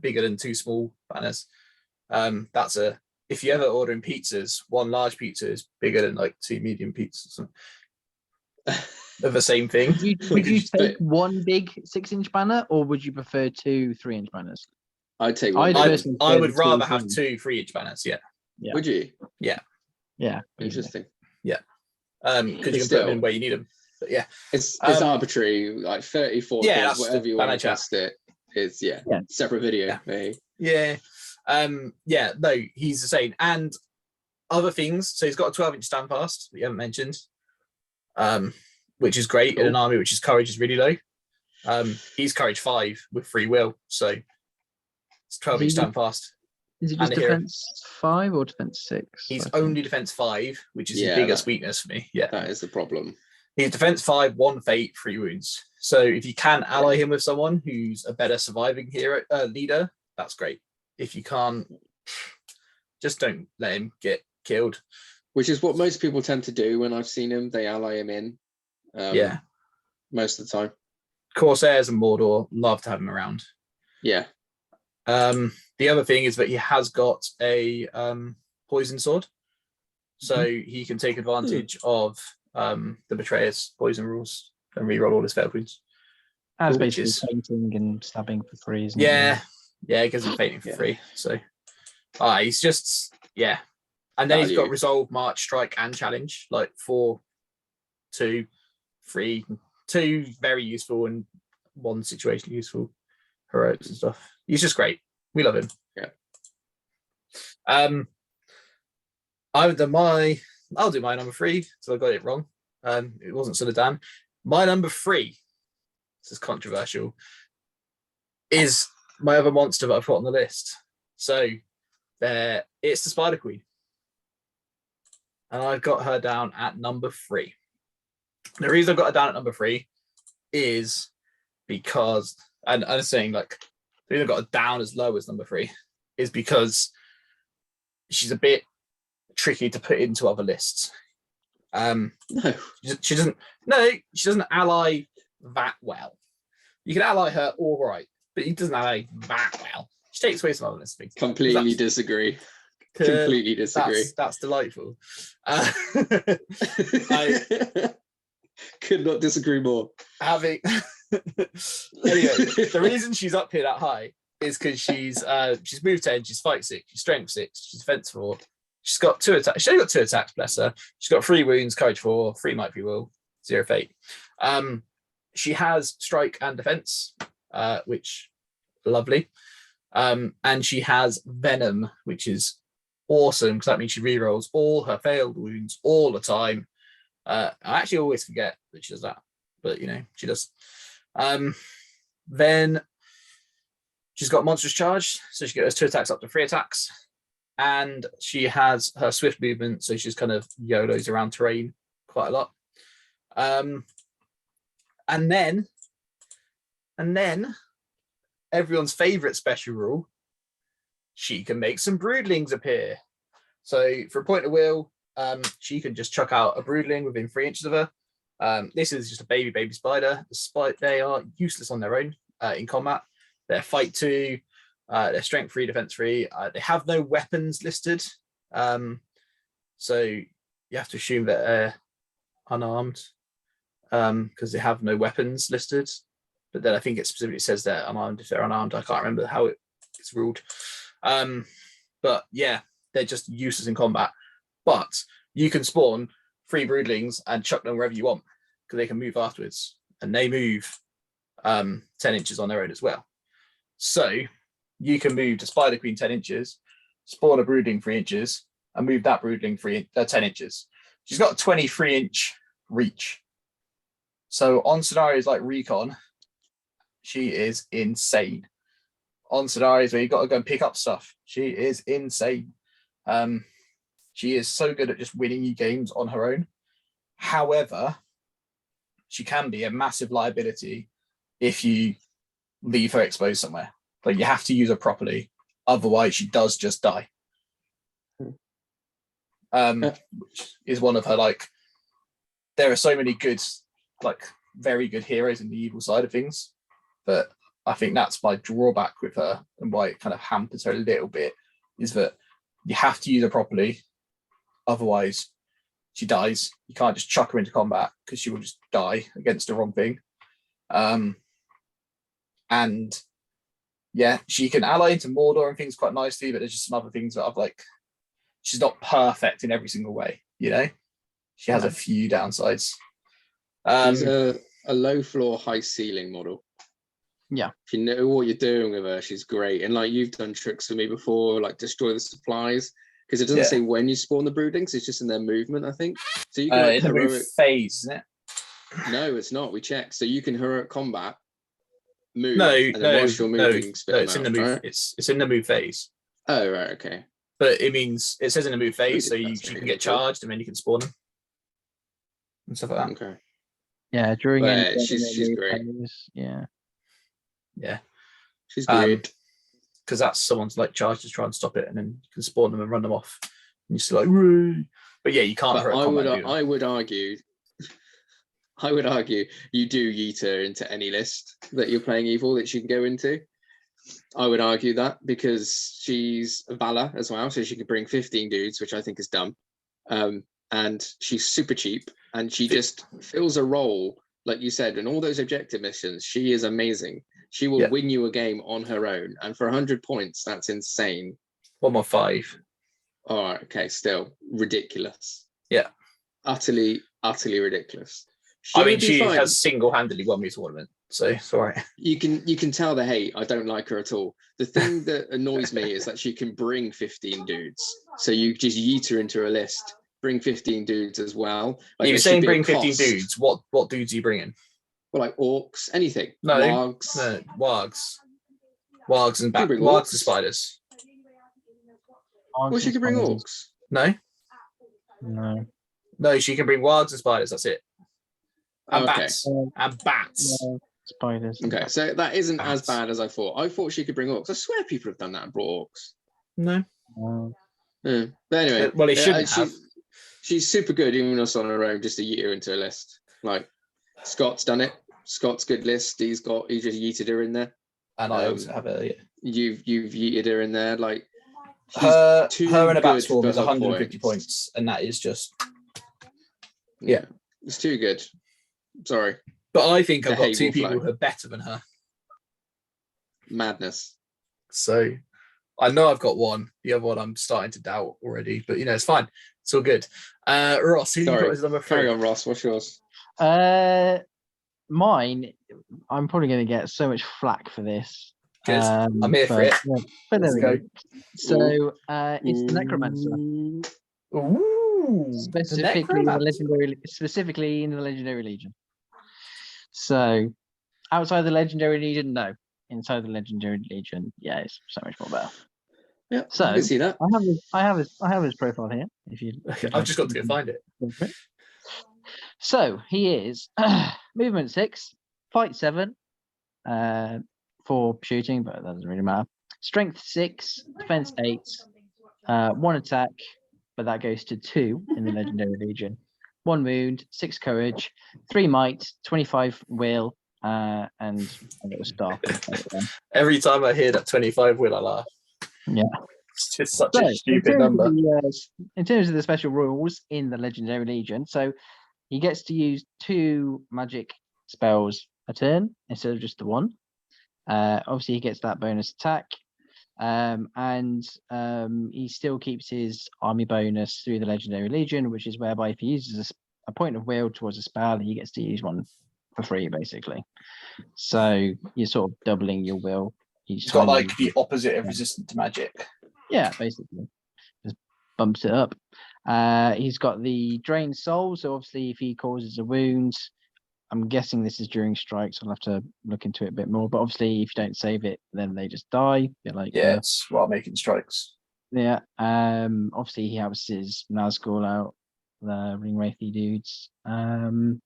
A: bigger than 2 small banners. That's if you ever ordering pizzas, 1 large pizza is bigger than like 2 medium pizzas. They're the same thing.
C: Would you
B: But-
C: take 1 big 6-inch banner or would you prefer 2 3-inch banners?
B: I'd take
C: I'd
B: one.
C: personally
A: I would
C: prefer
A: rather
C: two,
A: have 2
C: three.
A: 3-inch banners. Yeah,
C: Yeah.
B: Would you?
C: Yeah.
B: Interesting.
A: because you can put them
B: still-
A: in where you need them. But yeah,
B: It's
A: Um,
B: arbitrary, like 30, 40,
A: yeah, that's
B: whatever
A: the
B: you want
A: banner
B: to
A: chat.
B: cast it. It's
C: Yeah.
B: separate video.
A: Yeah.
B: Hey.
A: yeah, yeah. No, he's the same. And other things. So he's got a 12-inch standfast that you haven't mentioned, which is great in an
B: Cool.
A: army which his courage is really low. He's courage 5 with free will, so it's 12-inch
C: Is he-
A: standfast.
C: Is it
A: And
C: just
A: a hero.
C: defense 5 or defense 6?
A: He's
C: I think?
A: only defense 5, which is
B: Yeah,
A: his biggest
B: that-
A: weakness for me. Yeah,
B: That is the problem.
A: he's defense 5, 1 fate, 3 wounds. So if you can ally him with someone who's a better surviving hero leader, that's great. If you can't, just don't let him get killed.
B: Which is what most people tend to do when I've seen him. They ally him in.
A: Yeah.
B: Most of the time.
A: Corsairs and Mordor love to have him around.
B: Yeah.
A: The other thing is that he has got a poison sword, so he can take advantage of the betrayer's poison rules and reroll all his failed wounds.
C: That's
A: which
C: basically
A: is-
C: painting and stabbing for free, isn't it?
A: Yeah, it gives him fainting for
B: Yeah.
A: free. So he's just and then he's got
B: Value.
A: resolve, march, strike, and challenge, like 4, 2, 3, 2 very useful and 1 situationally useful heroics and stuff. He's just great. We love him.
B: Yeah.
A: I'll do my number 3, so I got it wrong. It wasn't Suladan. My number 3, this is controversial, is my other monster that I put on the list. So it's the Spider Queen. And I've got her down at number 3. The reason I've got her down at number 3 is because, and I'm saying like, the reason I've got her down as low as number 3 is because she's a bit tricky to put into other lists.
B: No.
A: She doesn't ally that well. You can ally her all right, but he doesn't ally that well. She takes away some other lists.
B: Completely
A: That's-
B: disagree. Completely disagree.
A: That's delightful.
B: Could not disagree more.
A: Having anyway, the reason she's up here that high is because she's move 10, she's fight 6, she's strength 6, she's defense 4. She's got 2 attacks. She's only got 2 attacks, bless her. She's got 3 wounds, courage 4, 3 might be will, 0 fate. She has strike and defense, which lovely. And she has venom, which is awesome because that means she rerolls all her failed wounds all the time. I actually always forget that she does that, but she does. Then she's got monstrous charge, so she gets 2 attacks up to 3 attacks, and she has her swift movement, so she's kind of YOLOs around terrain quite a lot. And then everyone's favorite special rule, she can make some broodlings appear. So for a point of will, she can just chuck out a broodling within 3 inches of her. This is just a baby spider. They are useless on their own in combat. They're fight 2, they're strength 3, defense 3. They have no weapons listed. So you have to assume that they're unarmed because they have no weapons listed. But then I think it specifically says they're unarmed if they're unarmed. I can't remember how it's ruled. But yeah, they're just useless in combat. But you can spawn 3 broodlings and chuck them wherever you want because they can move afterwards. And they move 10 inches on their own as well. So you can move the Spider Queen 10 inches, spawn a broodling 3 inches, and move that broodling 10 inches. She's got a 23-inch reach. So on scenarios like Recon, she is insane. On scenarios where you've got to go and pick up stuff, she is insane. She is so good at just winning you games on her own. However, she can be a massive liability if you leave her exposed somewhere. Like you have to use her properly, otherwise she does just die. Which is one of her like. There are so many good, like very good heroes in the evil side of things, but I think that's my drawback with her and why it kind of hampers her a little bit. Is that you have to use her properly, otherwise she dies. You can't just chuck her into combat because she will just die against the wrong thing. And yeah, she can ally into Mordor and things quite nicely, but there's just some other things that I've like. She's not perfect in every single way, you know. She has a few downsides.
B: She's a low floor, high ceiling model.
C: Yeah.
B: If you know what you're doing with her, she's great. And like you've done tricks for me before, like destroy the supplies, because it doesn't say when you spawn the broodlings, it's just in their movement, I think. So you can like
A: in the move phase, isn't it?
B: No, it's not. We checked. So you can heroic combat, move,
A: No,
B: and then whilst you're moving, spit them
A: it's in
B: out,
A: the move.
B: right?
A: It's in the move phase.
B: Oh right, okay.
A: But it means it says in the move phase, so you
B: That's
A: can
B: really
A: get
B: cool.
A: charged and then you can spawn them and stuff like that.
B: Okay.
C: Yeah, during
B: But
C: any
B: she's
C: move
B: great.
C: phase, yeah.
A: Yeah,
B: She's great.
A: because that's someone's like charge to try and stop it, and then you can spawn them and run them off. And you're still like, woo. But yeah, you can't.
B: But
A: hurt combat,
B: I would argue, you do yeet her into any list that you're playing evil that she can go into. I would argue that because she's a Valor as well, so she can bring 15 dudes, which I think is dumb. And she's super cheap, and she just fills a role, like you said, in all those objective missions. She is amazing. She will win you a game on her own, and for 100 points, that's insane.
A: 115.
B: All right, okay, still ridiculous.
A: Yeah,
B: utterly ridiculous.
A: I mean, she has single-handedly won me a tournament, so it's all right.
B: You can tell the hate. I don't like her at all. The thing that annoys me is that she can bring 15 dudes. So you just yeet her into a list, bring 15 dudes as well. Like
A: you're saying bring 15 dudes. What dudes are you bringing?
B: Well, like orcs, anything.
A: No,
B: wargs.
A: No, wargs. Wargs and wargs and spiders.
B: Well, she can bring orcs.
A: No. No, she can bring wargs and spiders. That's it. And bats. And bats.
C: Spiders.
B: Okay, so that isn't as bad as I thought. I thought she could bring orcs. I swear people have done that and brought orcs.
A: No.
B: But anyway,
A: well, they shouldn't have.
B: She's super good, even when it's on her own, just to yeet her into a list. Like Scott's done it. Scott's good list. He just yeeted her in there.
A: And I also have a.
B: You've yeeted her in there. Like
A: her and a bat swarm is 150 points, and that is just. Yeah,
B: it's too good. Sorry.
A: But I think I've got 2 people who are better than her.
B: Madness.
A: So I know I've got one. The other one I'm starting to doubt already, but it's fine. It's all good. Ross, who you got as number 3?
B: Carry on, Ross. What's yours?
C: Mine, I'm probably going to get so much flack for this.
A: Good. I'm here for it.
C: Yeah, but there we go. So it's the Necromancer.
A: Ooh,
C: specifically in the Legendary Legion. So outside the Legendary Legion, no. Inside the Legendary Legion, yeah, it's so much more better.
B: Yeah,
C: so
B: I can see that.
C: I have his profile here. If you,
A: I've just got to go find it.
C: So he is movement 6, fight 7, for shooting, but that doesn't really matter. Strength 6, defense 8, 1 attack, but that goes to 2 in the Legendary Legion. 1 wound, 6 courage, 3 might, 25 will, and a little star.
A: Every time I hear that 25 will, I laugh.
C: Yeah.
A: It's just such
C: So,
A: a stupid number.
C: in terms of the special rules in the Legendary Legion, so he gets to use 2 magic spells a turn instead of just the 1. Obviously, he gets that bonus attack, and he still keeps his army bonus through the Legendary Legion, which is whereby if he uses a point of will towards a spell, he gets to use one for free, basically. So you're sort of doubling your will each
A: He's
C: time.
A: got like the opposite of resistant to magic.
C: Yeah, basically. Just bumps it up. He's got the Drain Soul, so obviously if he causes a wound, I'm guessing this is during strikes. I'll have to look into it a bit more. But obviously, if you don't save it, then they just die. They're like,
A: Yeah, it's while making strikes.
C: yeah. Obviously, he has his Nazgul out, the Ring Wraithy dudes. And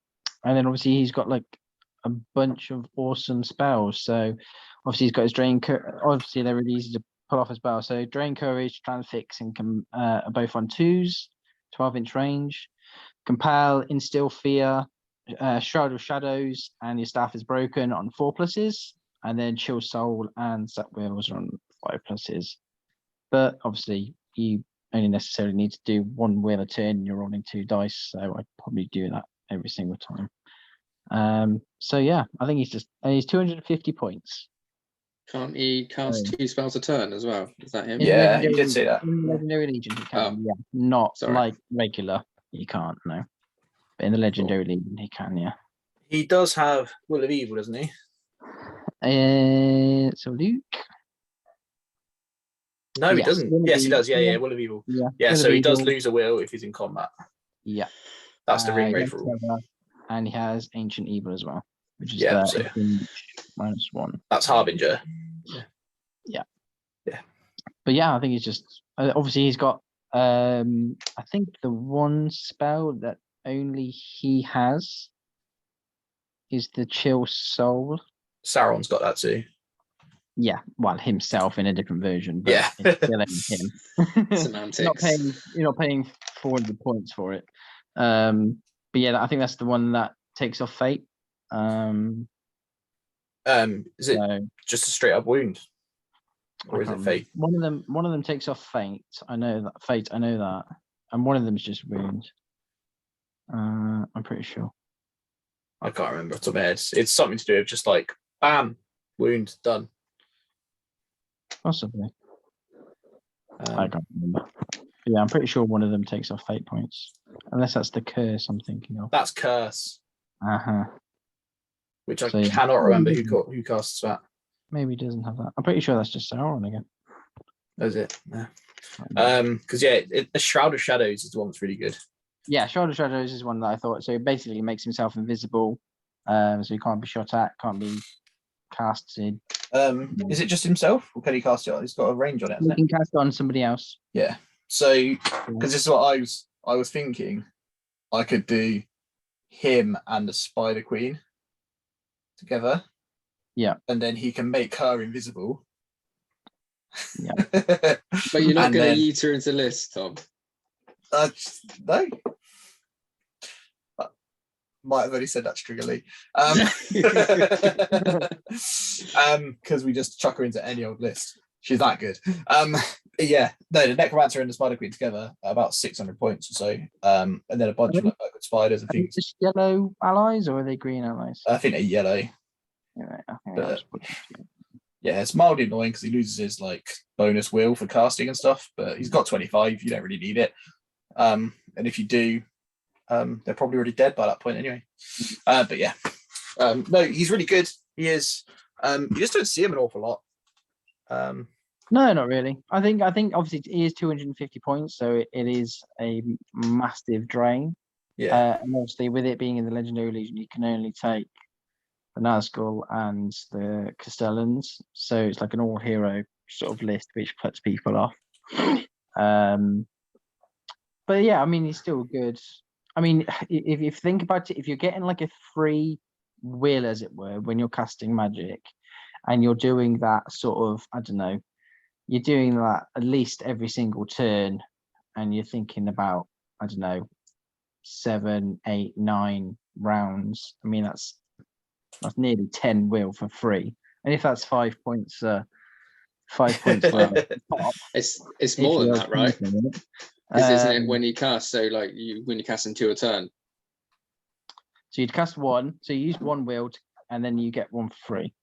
C: then obviously he's got like a bunch of awesome spells. So obviously he's got his Drain. Obviously, they're really easy to pull off as well. So Drain Courage, Transfix, and are both on 2s, 12-inch range. Compel, Instill Fear, Shroud of Shadows, and your staff is broken on 4+, and then Chill Soul and Set Wheels are on 5+. But obviously, you only necessarily need to do 1 wheel a turn, and you're rolling 2 dice. So I'd probably do that every single time. So yeah, I think he's 250 points.
B: Can't he cast 2 spells a turn as well? Is that him?
A: Yeah, you did say that.
C: In the Legendary Legion, he can.
B: Oh.
C: Yeah, not
B: Sorry.
C: like regular. He can't, no. But in the Legendary Legion, he can, yeah.
A: He does have Will of Evil, doesn't he?
C: So Luke.
A: No, he
C: Yes,
A: doesn't.
C: Will of
A: Yes, he
C: Evil.
A: does. Yeah, Will of Evil.
C: Yeah.
A: Yeah,
C: Will
A: so
C: of
A: he does
C: Evil.
A: lose a will if he's in combat.
C: Yeah.
A: That's the ring
C: he
A: wraith
C: has
A: rule.
C: Trevor, and he has Ancient Evil as well, which is
A: Yeah,
C: the
A: so-
C: -1.
A: That's Harbinger.
C: But yeah, I think he's just obviously he's got I think the one spell that only he has is the Chill Soul.
A: Sauron's got that too.
C: Yeah, well, himself in a different version, but
A: Yeah.
C: it's still in him.
B: Semantics.
C: You're not paying 400 points for it. But yeah, I think that's the one that takes off fate.
A: Is it
C: So
A: just a straight up wound? Or is it fate?
C: One of them takes off fate. I know that. And one of them is just wound. I'm pretty sure.
A: I can't remember off the top of my head. It's something to do with just like bam, wound, done.
C: Possibly. I can't remember. But yeah, I'm pretty sure one of them takes off fate points. Unless that's the curse I'm thinking of.
A: That's curse,
C: Uh-huh.
A: which I
C: So, yeah.
A: cannot remember who casts that.
C: Maybe he doesn't have that. I'm pretty sure that's just Sauron again.
A: Is it? Yeah. Because the Shroud of Shadows is the one that's really good.
C: Yeah, Shroud of Shadows is one that I thought. So it basically makes himself invisible. So he can't be shot at, can't be casted.
A: Is it just himself, or can he cast it? He's got a range on it,
C: He
A: hasn't it?
C: can cast it on somebody else.
A: Yeah. So, because this is what I was thinking, I could do him and the Spider Queen together.
C: Yeah.
A: And then he can make her invisible.
C: Yeah.
B: But you're not
A: And
B: going
A: then-
B: to eat her into list, Tom.
A: No. Might have only said that stringily. Because we just chuck her into any old list. She's that good. Yeah, no, the Necromancer and the Spider Queen together are about 600 points or so. And then a bunch of like backward spiders and
C: Are they
A: things.
C: just yellow allies or are they green allies?
A: I think they're yellow.
C: Yeah, I think
A: but-
C: I'll just put it-
A: Yeah, it's mildly annoying because he loses his like bonus will for casting and stuff, but he's got 25. You don't really need it. And if you do, they're probably already dead by that point anyway. But yeah, no, he's really good. He is. You just don't see him an awful lot.
C: No, not really. I think obviously he is 250 points, so it is a massive drain.
A: Yeah,
C: And obviously with it being in the Legendary Legion, you can only take the Nazgul and the Castellans, so it's like an all-hero sort of list which puts people off. But yeah, I mean, he's still good. I mean, if you think about it, if you're getting like a free will, as it were, when you're casting magic, and you're doing that sort of, I don't know, you're doing that at least every single turn, and you're thinking about, I don't know, 7, 8, 9 rounds. I mean, that's nearly 10 will for free. And if that's 5 points, 5 points for
B: It's more than that, right? Because isn't it when you cast? So like when you cast in 2 a turn.
C: So you'd cast 1, so you use 1 will, and then you get 1 for free.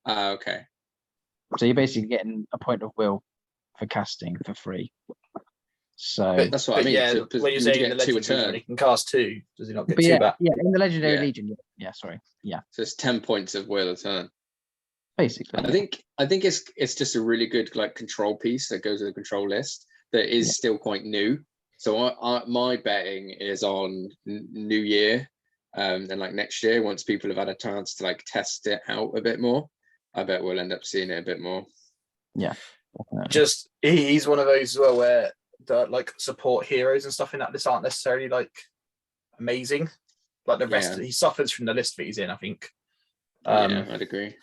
B: Okay.
C: So you're basically getting a point of will for casting for free. So
B: that's what I mean.
A: Yeah, when you're saying in the legendary, when he can cast 2, does he not get 2 back?
C: Yeah, in the legendary legion. Yeah, sorry. Yeah.
B: So it's 10 points of will a turn.
C: Basically.
B: I think it's just a really good like control piece that goes with the control list that is still quite new. So my betting is on New Year, and like next year, once people have had a chance to like test it out a bit more, I bet we'll end up seeing it a bit more.
C: Yeah.
A: Just he's one of those as well where the like support heroes and stuff in that list aren't necessarily like amazing. Like the rest, he suffers from the list that he's in, I think.
B: Yeah, I'd agree.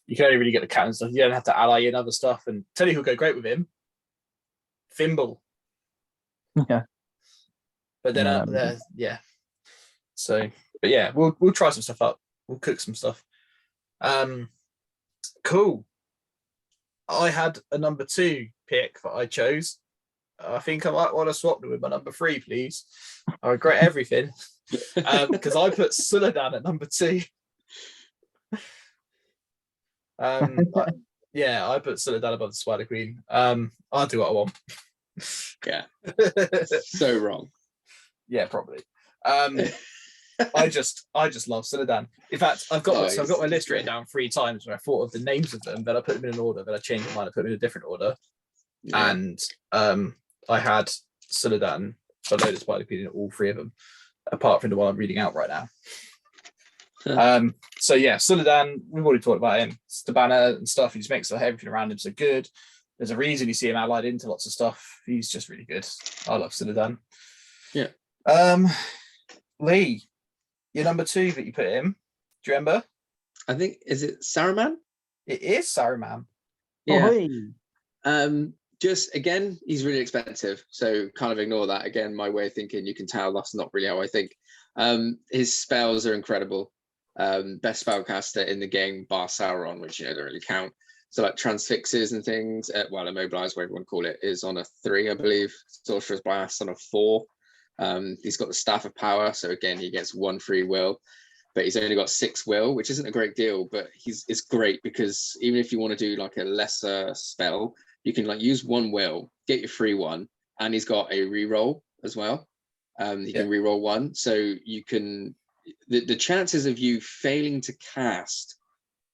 A: You can only really get the cat and stuff. You don't have to ally in other stuff. And tell you who'll go great with him, Thimble.
C: Yeah.
A: But then So, but yeah, we'll try some stuff up. We'll cook some stuff. Cool. I had a number 2 pick that I chose. I think I might want to swap them with my number 3, please. I regret everything. Because I put Suladan at number 2. I put Suladan above the Spider Queen. I'll do what I want.
B: Yeah. So wrong.
A: Yeah, probably. I just love Suladan. In fact, I've got my list written down 3 times where I thought of the names of them, then I put them in an order, then I changed my mind, I put them in a different order. Yeah. And I had Suladan below the Spider Queen in all 3 of them, apart from the one I'm reading out right now. So yeah, Suladan, we've already talked about him. It's the banner and stuff. He just makes everything around him so good. There's a reason you see him allied into lots of stuff. He's just really good. I love Suladan.
B: Yeah.
A: Lee, your number 2 that you put in. Do you remember?
B: I think is it Saruman?
A: It is Saruman.
B: Yeah. Just again, he's really expensive, so kind of ignore that. Again, my way of thinking, you can tell that's not really how I think. His spells are incredible. Best spellcaster in the game, bar Sauron, which don't really count. So like transfixes and things, immobilize, whatever you want to call it, is on a 3, I believe. Sorcerer's Blast on a 4. He's got the Staff of Power, so again he gets 1 free will, but he's only got 6 will, which isn't a great deal, but it's great because even if you want to do like a lesser spell, you can like use 1 will, get your free 1, and he's got a reroll as well. He can reroll 1, so you can the chances of you failing to cast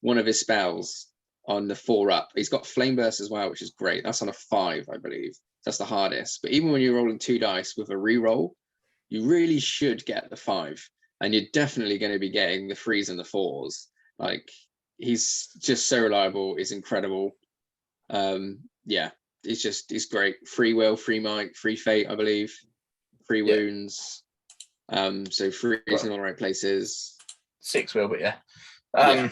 B: one of his spells on the 4 up, he's got Flame Burst as well, which is great. That's on a 5, I believe. That's the hardest. But even when you're rolling 2 dice with a reroll, you really should get the 5, and you're definitely going to be getting the 3s and the 4s. Like, he's just so reliable. He's incredible. He's great. Free will, free might, free fate, I believe. Free wounds. So free is in all the right places.
A: 6 will, but yeah.
B: The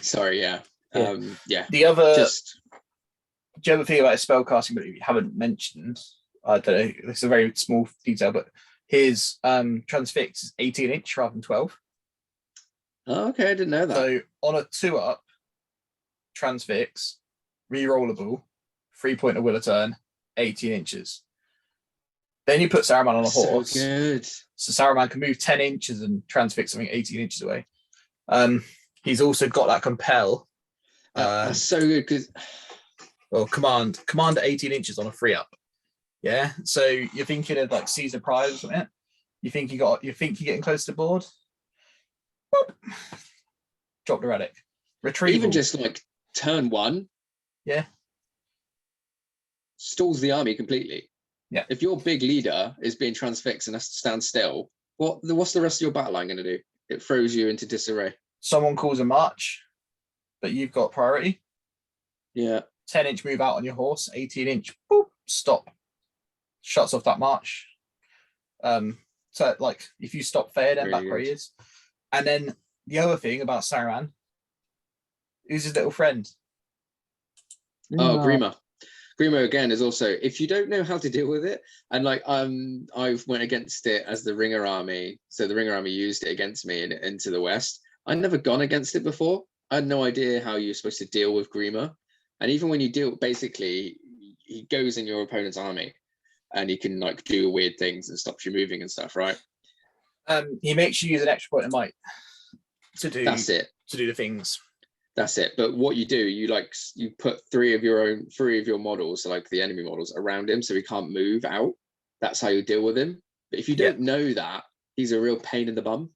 A: other thing about his spellcasting that you haven't mentioned, I don't know, it's a very small detail, but his transfix is 18 inch rather than 12.
B: Oh, okay, I didn't know that.
A: So on a 2-up, transfix, rerollable, 3 point of will a turn, 18 inches. Then you put Saruman on a horse.
B: So good.
A: So Saruman can move 10 inches and transfix something 18 inches away. He's also got that compel.
B: That's so good because
A: command at 18 inches on a 3-up. Yeah. So you're thinking of like Caesar Pride or something. You think you're getting close to the board. Boop. Drop the relic. Retrieval.
B: Even just like turn 1.
A: Yeah.
B: Stalls the army completely.
A: Yeah.
B: If your big leader is being transfixed and has to stand still, what's the rest of your battle line going to do? It throws you into disarray.
A: Someone calls a march, but you've got priority.
B: Yeah.
A: 10 inch move out on your horse, 18 inch, boop, stop. Shuts off that march. So like if you stop fair, then back where he is. And then the other thing about Saruman, who's his little friend?
B: Oh, Grima. Grimo again is also, if you don't know how to deal with it, and like I've went against it as the Ringer army, so the Ringer army used it against me into the West. I'd never gone against it before. I had no idea how you're supposed to deal with Grimo, and even when you deal, basically he goes in your opponent's army, and he can like do weird things and stops you moving and stuff, right?
A: He makes you use an extra point of might to do
B: That's it.
A: to do the things.
B: That's it. But what you do, you put three of your models, so like the enemy models, around him so he can't move out. That's how you deal with him. But if you don't know that, he's a real pain in the bum.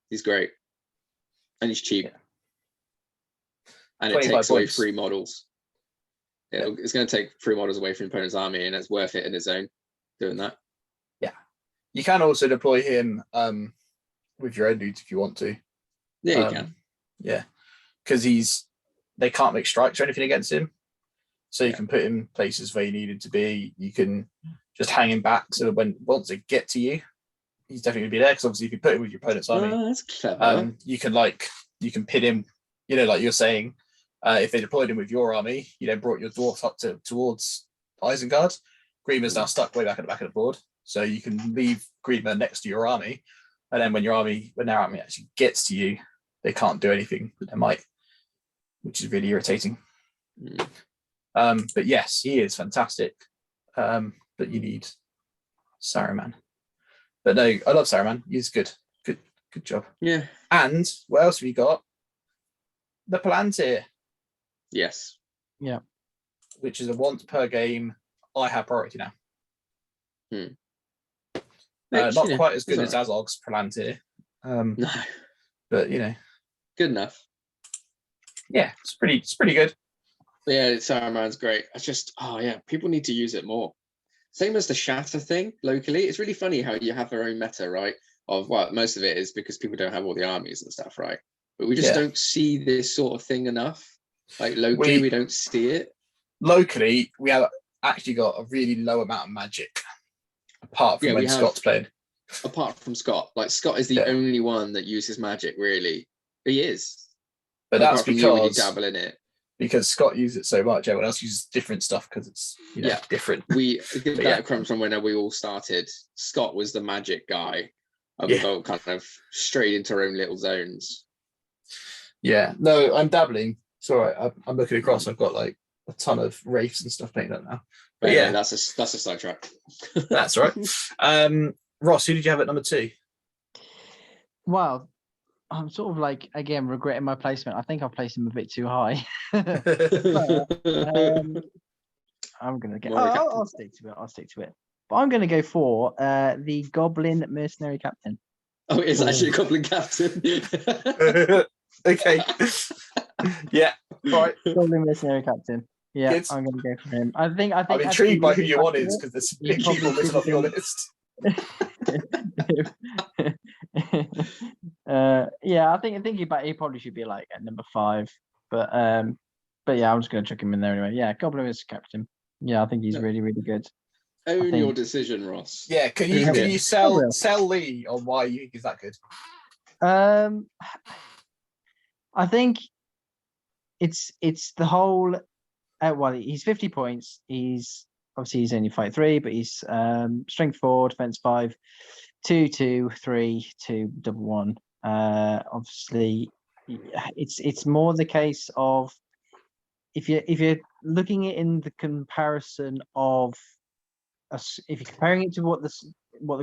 B: He's great. And he's cheap.
A: Yeah.
B: And it takes away
A: points.
B: 3 models. It's going to take 3 models away from your opponent's army, and it's worth it in its own doing that.
A: Yeah. You can also deploy him with your own dudes if you want to.
B: Yeah, you can.
A: Yeah, because they can't make strikes or anything against him, so you can put him places where you need him to be. You can just hang him back so that once they get to you, he's definitely gonna be there. Because obviously, if you put him with your opponent's army,
B: that's clever.
A: you can pin him. You know, like you're saying, if they deployed him with your army, you then brought your dwarf up towards Isengard. Griemer's now stuck way back at the back of the board, so you can leave Griemer next to your army, and then when their army actually gets to you, they can't do anything with their might, which is really irritating. But yes, he is fantastic. But you need Saruman. But no, I love Saruman. He's good. Good job.
B: Yeah.
A: And what else have you got? The Palantir.
B: Yes.
C: Yeah.
A: Which is a once per game. I have priority now. Not quite as good as Azog's Palantir.
B: No.
A: But
B: good enough.
A: Yeah, it's pretty good.
B: Yeah, Saruman's great. It's just, people need to use it more. Same as the Shatter thing locally. It's really funny how you have their own meta, right? Most of it is because people don't have all the armies and stuff, right? But we just don't see this sort of thing enough. Like locally, we don't see it.
A: Locally, we have actually got a really low amount of magic, apart from when Scott's playing.
B: Apart from Scott, like Scott is the only one that uses magic, really. He is.
A: But that's because
B: you dabble in it.
A: Because Scott uses it so much, everyone else uses different stuff because it's different.
B: That comes from when we all started. Scott was the magic guy, and we all kind of strayed into our own little zones. Yeah,
A: no, I'm dabbling. It's all right. I'm looking across. I've got like a ton of wraiths and stuff painted up now. But
B: yeah, that's a sidetrack.
A: That's right. Ross, who did you have at number 2?
C: Well, I'm sort of like, again, regretting my placement. I think I placed him a bit too high. I'm going to get... I'll stick to it. But I'm going to go for the Goblin Mercenary Captain.
B: Oh, it is actually a Goblin Captain.
A: Okay. Yeah. Right.
C: Goblin Mercenary Captain. Yeah,
A: Kids.
C: I'm going to go for him. I think
A: I'm intrigued by who your one is because there's people that's not your list.
C: I think thinking about it, he probably should be like at number 5. But yeah, I'm just going to chuck him in there anyway. Yeah, Goblin is captain. Yeah, I think he's really, really good.
B: Own your decision, Ross.
A: Yeah, can you sell Lee on why you think he's that good?
C: I think it's the whole. Well, he's 50 points. He's only fight 3, but he's strength 4, defense 5, 2, 2, 3, 2, 1, 1. Obviously, it's more the case of if you're looking at it in the comparison of if you're comparing it to what the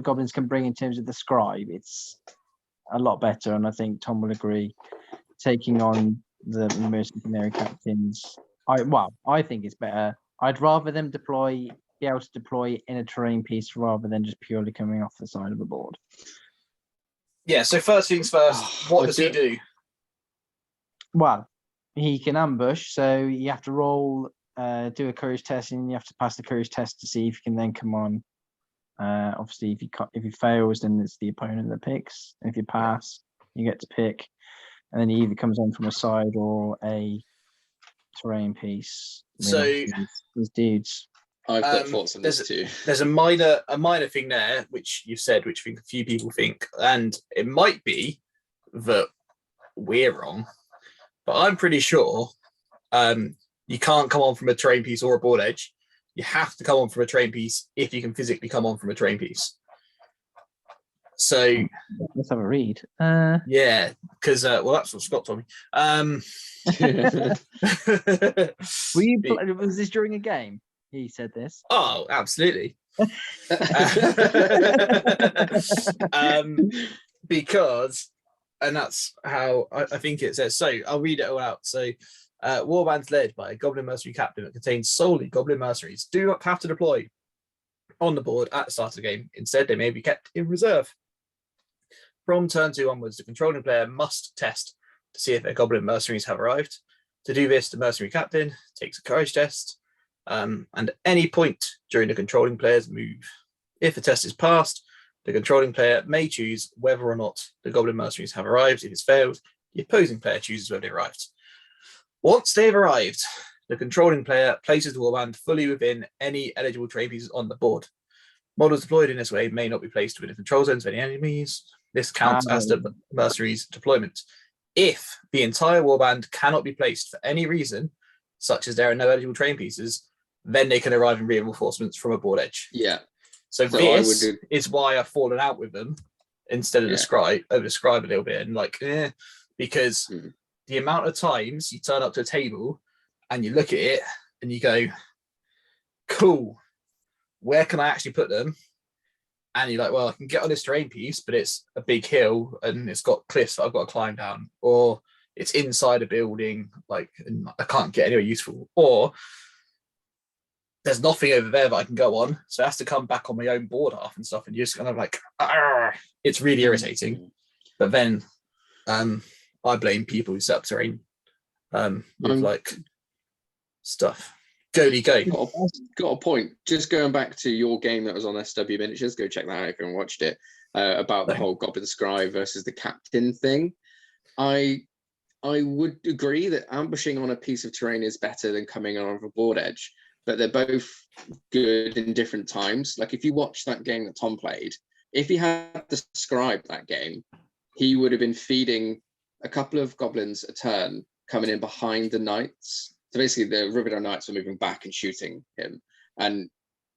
C: goblins can bring in terms of the scribe, it's a lot better. And I think Tom will agree. Taking on the mercenary captains, I think it's better. I'd rather them be able to deploy in a terrain piece rather than just purely coming off the side of the board.
A: Yeah, so first things first, what does he do?
C: Well, he can ambush, so you have to roll, do a courage test, and you have to pass the courage test to see if you can then come on. Obviously, if he fails, then it's the opponent that picks. And if you pass, you get to pick. And then he either comes on from a side or a terrain piece.
A: So
C: these dudes.
B: I've got thoughts on this too.
A: There's a minor thing there, which you've said, which I think a few people think, and it might be that we're wrong, but I'm pretty sure You can't come on from a terrain piece or a board edge. You have to come on from a terrain piece if you can physically come on from a terrain piece. So
C: Let's have a read.
A: yeah, because well, that's what Scott told me.
C: Was this during a game? He said this.
A: Oh, absolutely. Because, and that's how I think it says. So I'll read it all out. So, warband's led by a Goblin Mercenary captain that contains solely Goblin mercenaries do not have to deploy on the board at the start of the game. Instead, they may be kept in reserve. From turn 2 onwards, the controlling player must test to see if their Goblin mercenaries have arrived. To do this, the mercenary captain takes a courage test, and at any point during the controlling player's move. If the test is passed, the controlling player may choose whether or not the Goblin mercenaries have arrived. If it's failed, the opposing player chooses whether they arrived. Once they've arrived, the controlling player places the warband fully within any eligible terrain pieces on the board. Models deployed in this way may not be placed within the control zones of any enemies. This counts as the mercenary's deployment. If the entire warband cannot be placed for any reason, such as there are no eligible terrain pieces, then they can arrive in reinforcements from a board edge.
B: Yeah.
A: So this is why I've fallen out with them instead of the scribe a little bit, and because the amount of times you turn up to a table and you look at it and you go, cool, where can I actually put them? And you're like, well, I can get on this terrain piece, but it's a big hill and it's got cliffs that I've got to climb down, or it's inside a building, like, and I can't get anywhere useful, or there's nothing over there that I can go on, so it has to come back on my own board half and stuff, and you're just kind of like, it's really irritating. But then I blame people who set up terrain with like stuff. Go.
B: Got a point. Just going back to your game that was on SW Miniatures, go check that out if you haven't watched it, about the whole Goblin Scribe versus the captain thing. I would agree that ambushing on a piece of terrain is better than coming on a board edge, but they're both good in different times. Like if you watch that game that Tom played, if he had to scribe that game, he would have been feeding a couple of goblins a turn coming in behind the knights. So basically the Riverdale Knights were moving back and shooting him. And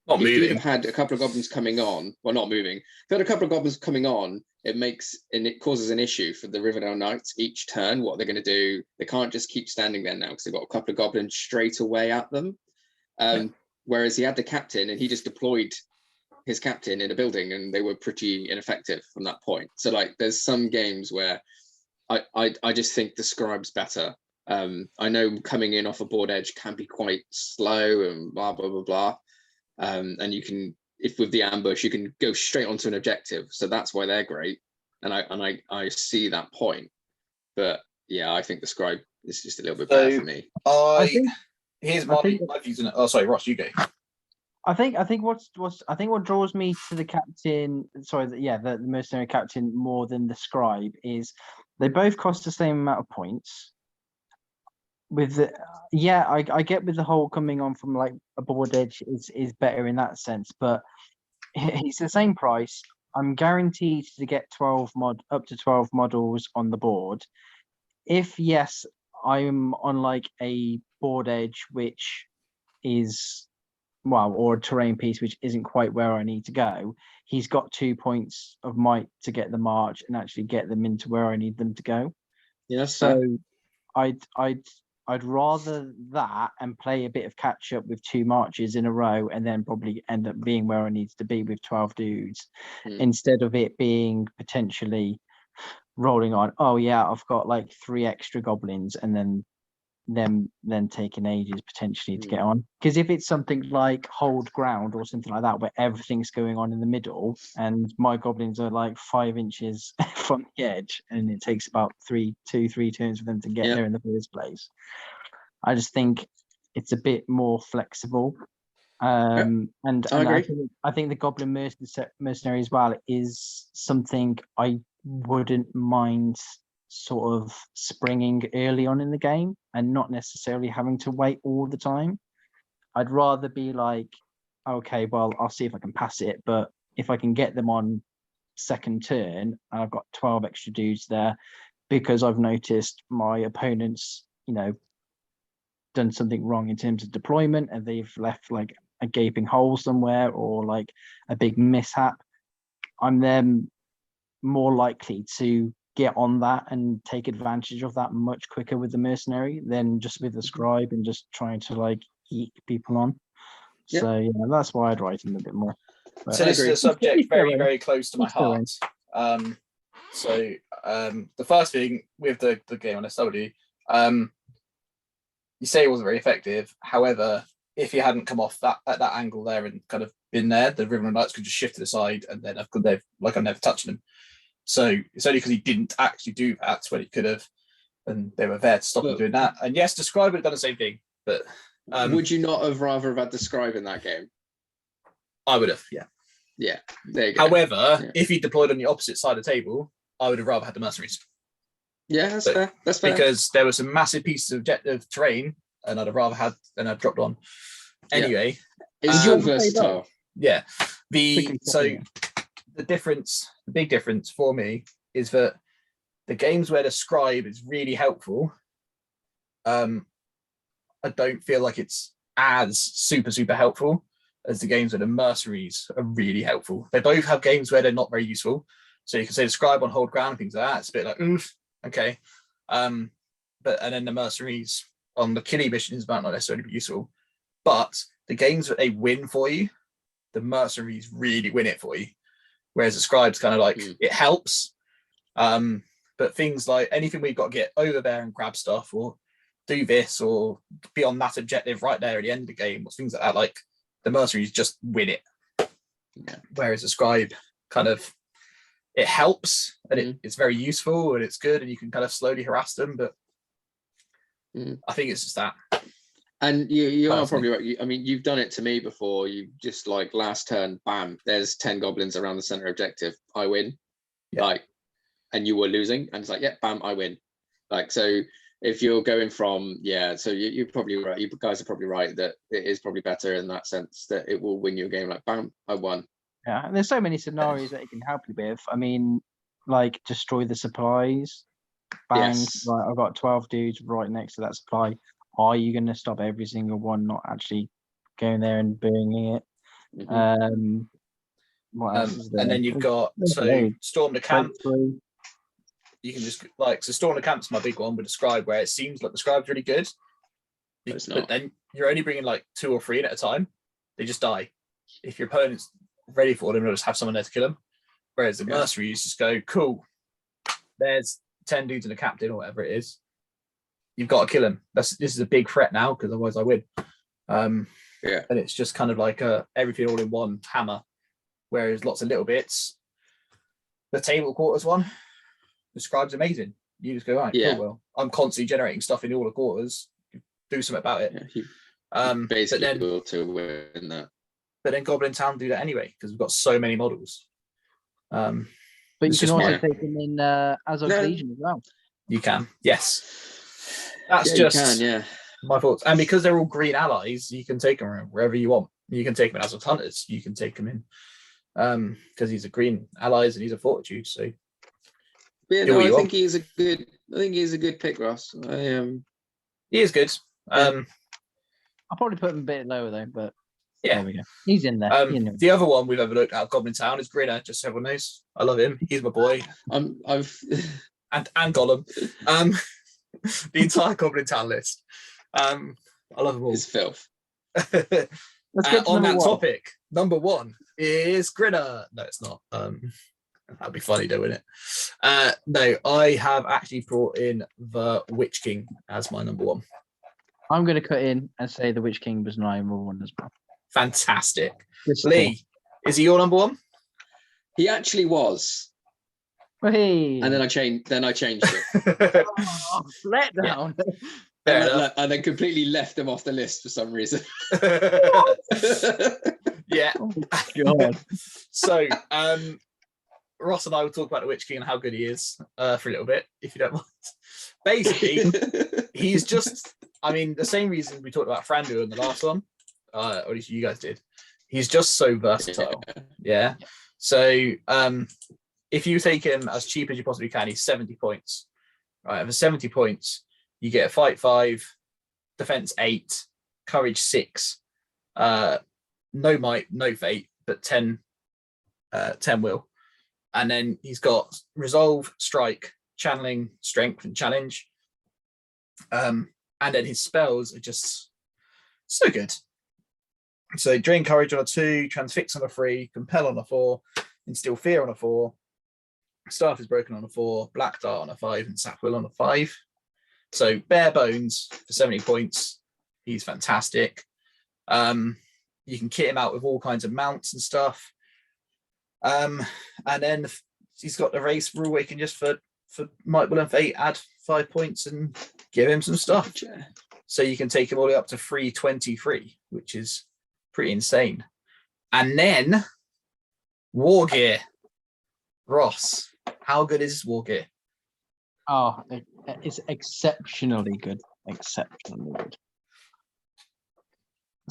A: not
B: if
A: moving.
B: you had a couple of goblins coming on, well, not moving. If you had a couple of goblins coming on, it causes an issue for the Riverdale Knights each turn. What they're going to do, they can't just keep standing there now because they've got a couple of goblins straight away at them. Whereas he had the captain and he just deployed his captain in a building and they were pretty ineffective from that point. So like there's some games where I just think the scribe's better. I know coming in off a board edge can be quite slow and blah blah blah blah. And you can, if with the ambush, you can go straight onto an objective. So that's why they're great. And I see that point. But yeah, I think the scribe is just a little bit better for me.
A: Here's my views on it. Oh, sorry, Ross, you go.
C: I think what draws me to the captain, the mercenary captain more than the scribe is they both cost the same amount of points. With the I get with the whole coming on from like a board edge is better in that sense, but it's the same price. I'm guaranteed to get up to 12 models on the board. If yes, I'm on like a board edge which is or a terrain piece which isn't quite where I need to go, he's got 2 points of might to get the march and actually get them into where I need them to go.
B: Yes.
C: So I'd rather that and play a bit of catch up with 2 marches in a row and then probably end up being where I need to be with 12 dudes instead of it being potentially rolling on, I've got like 3 extra goblins and then taking ages potentially to get on. Because if it's something like Hold Ground or something like that where everything's going on in the middle and my goblins are like 5 inches from the edge and it takes about 3 turns for them to get there in the first place, I just think it's a bit more flexible. And I think the Goblin Mercenary as well is something I wouldn't mind sort of springing early on in the game and not necessarily having to wait all the time. I'd rather be like, okay, well, I'll see if I can pass it, but if I can get them on second turn and I've got 12 extra dudes there because I've noticed my opponent's done something wrong in terms of deployment and they've left like a gaping hole somewhere or like a big mishap, I'm then more likely to get on that and take advantage of that much quicker with the mercenary than just with the scribe and just trying to like eat people on.
B: Yep.
C: So yeah, that's why I'd write him a bit more. But
A: So
C: I
A: this is
C: agree.
A: a subject
C: He's
A: very,
C: going.
A: very close to my
C: He's going.
A: heart. The first thing with the game on SW, you say it wasn't very effective. However, if he hadn't come off that at that angle there and kind of been there, the River and Knights could just shift to the side and then I'm never touching him. So it's only because he didn't actually do that when he could have, and they were there to stop him doing that. And yes, the scribe would have done the same thing, but
B: would you not have rather have had the scribe in that game?
A: I would have, yeah.
B: Yeah, there you go.
A: However, if he deployed on the opposite side of the table, I would have rather had the mercenaries.
B: Yeah, that's fair. That's fair.
A: Because there were some massive pieces of terrain, and I'd have rather had and I've dropped on. Anyway,
B: it's still versatile.
A: Yeah. The big difference for me is that the games where the scribe is really helpful, I don't feel like it's as super helpful as the games where the mercenaries are really helpful. They both have games where they're not very useful. So you can say the scribe on hold ground and things like that. It's a bit like, oof, okay. And then the mercenaries on the killing missions might not necessarily be useful. But the games that they win for you, the mercenaries really win it for you. Whereas the scribe's kind of like, it helps. But things like anything we've got to get over there and grab stuff or do this or be on that objective right there at the end of the game or things like that, like the mercenaries just win it.
B: Yeah.
A: Whereas the scribe kind of, it helps and it's very useful and it's good and you can kind of slowly harass them, but I think it's just that.
B: And you are probably right. I mean, you've done it to me before. You just like last turn, bam, there's 10 goblins around the center objective. I win.
A: Yeah.
B: Like, and you were losing. And it's like, yeah, bam, I win. Like, so if you're going from, so you're probably right. You guys are probably right that it is probably better in that sense that it will win you a game like, bam, I won.
C: Yeah, and there's so many scenarios that it can help you with. I mean, like destroy the supplies. Bang,
B: Yes.
C: right, I've got 12 dudes right next to that supply. Are you going to stop every single one not actually going there and burning it? What else is there?
A: And then you've got storm the camp. You can just storm the camp's my big one with the scribe, where it seems like the scribe's really good, but then you're only bringing like 2 or 3 in at a time. They just die. If your opponent's ready for them, you'll just have someone there to kill them. Whereas the mercenaries just go, cool. There's 10 dudes and a captain or whatever it is. You've got to kill him. This is a big threat now because otherwise I win. And it's just kind of like everything all in one hammer. Whereas lots of little bits. The table quarters one, the scribe's amazing. You just go, right, cool, well, I'm constantly generating stuff in all the quarters. Do something about it.
B: Basically able to win that.
A: But then Goblin Town do that anyway because we've got so many models.
C: But you can also take them in as of Legion as well.
A: You can, yes. That's just my thoughts. And because they're all green allies, you can take them wherever you want. You can take them as hunters. You can take them in because he's a green allies and he's a fortitude. So
B: I think he is a good pick, Ross.
A: He is good.
C: I'll probably put him a bit lower though, but there we go. He's in there.
A: The other one we've overlooked out of Goblin Town is Grinner, just so everyone knows. I love him. He's my boy.
B: and
A: Gollum. The entire Goblin Town list. I love them all.
B: It's filth.
A: On that topic, number 1 is Grinner. No, it's not. That'd be funny though, wouldn't it? No, I have actually brought in the Witch King as my number 1.
C: I'm going to cut in and say the Witch King was my number 1 as well.
A: Fantastic. Lee, is he your number 1?
B: He actually was.
C: Hey.
B: And then I changed it.
C: Let down.
B: And then completely left him off the list for some reason.
A: Yeah.
C: Oh, God.
A: So Ross and I will talk about the Witch King and how good he is for a little bit, if you don't mind. Basically, he's just, the same reason we talked about Frandu in the last one, or at least you guys did. He's just so versatile. Yeah. So if you take him as cheap as you possibly can, he's 70 points. Right, for 70 points, you get a fight 5, defense 8, courage 6, no might, no fate, but 10 will. And then he's got resolve, strike, channeling, strength, and challenge. And then his spells are just so good. So drain courage on a 2, transfix on a 3, compel on a 4, instill fear on a 4, staff is broken on a 4, black dart on a 5, and sap will on a 5. So bare bones for 70 points. He's fantastic. You can kit him out with all kinds of mounts and stuff. And then he's got the race rule where you can just for might, will, and fate add 5 points and give him some stuff. So you can take him all the way up to 323, which is pretty insane. And then war gear. Ross, how good is war gear?
C: Oh, it's exceptionally good. Exceptionally good.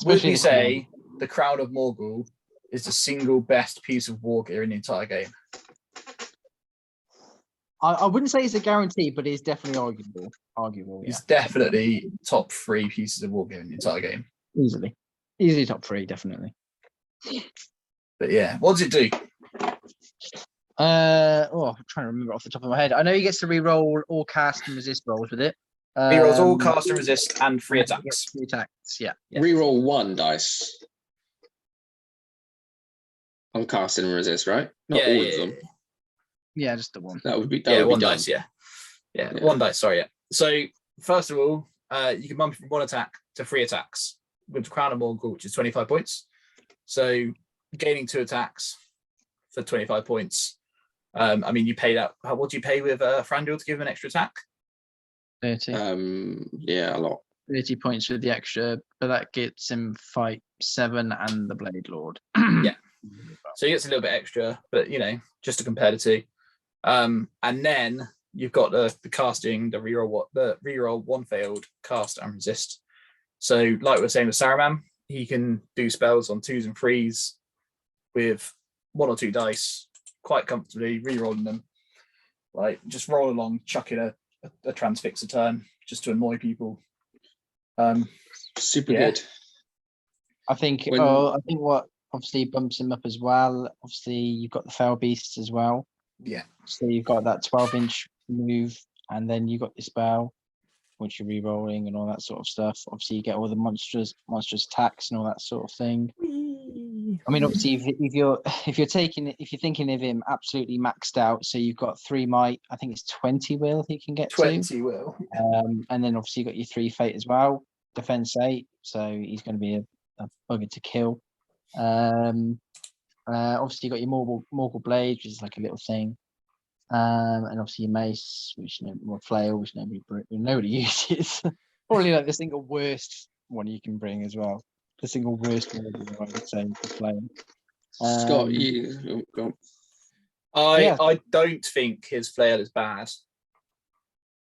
A: Would we say the Crown of Morgul is the single best piece of war gear in the entire game?
C: I wouldn't say it's a guarantee, but it's definitely arguable.
A: It's definitely top 3 pieces of war gear in the entire game.
C: Easily top 3, definitely.
A: But yeah, what does it do?
C: I'm trying to remember off the top of my head. I know he gets to re-roll all cast and resist rolls with it.
A: He rolls all cast and resist and 3 attacks.
C: 3 attacks, yeah.
B: Reroll 1 dice on cast and resist, right? Not all of them.
C: Yeah, just the one.
B: That would be
A: one
B: done.
A: dice. Yeah, 1 dice. Sorry. Yeah. So first of all, you can bump from 1 attack to 3 attacks with the Crown of Morgul, which is 25 points. So gaining 2 attacks for 25 points. I mean, you pay that. What do you pay with Thranduil to give him an extra attack?
C: 30.
B: Yeah, a lot.
C: 30 points with the extra, but that gets him fight 7 and the Blade Lord.
A: Yeah. So he gets a little bit extra, but just to compare the 2. And then you've got the casting, the reroll 1 failed, cast and resist. So like we're saying with Saruman, he can do spells on 2s and 3s with 1 or 2 dice quite comfortably, re-rolling them. Like just roll along, chuck in a transfix a turn just to annoy people.
B: Super good.
C: I think what obviously bumps him up as well. Obviously, you've got the Fell Beasts as well.
A: Yeah.
C: So you've got that 12-inch move, and then you got the spell, which you're re-rolling and all that sort of stuff. Obviously, you get all the monstrous attacks and all that sort of thing. I mean, obviously, if you're thinking of him absolutely maxed out, so you've got 3 might, I think it's 20 will he can get
A: 20 will.
C: and then obviously you got your 3 fate as well, defense 8, so he's going to be a bugger to kill. Obviously you got your Morgul Blade, which is like a little thing, and obviously your mace, which flail, which nobody uses. Probably like the single worst one you can bring as well. The single worst one I would say for playing.
B: Scott, you go on.
A: I don't think his flail is bad.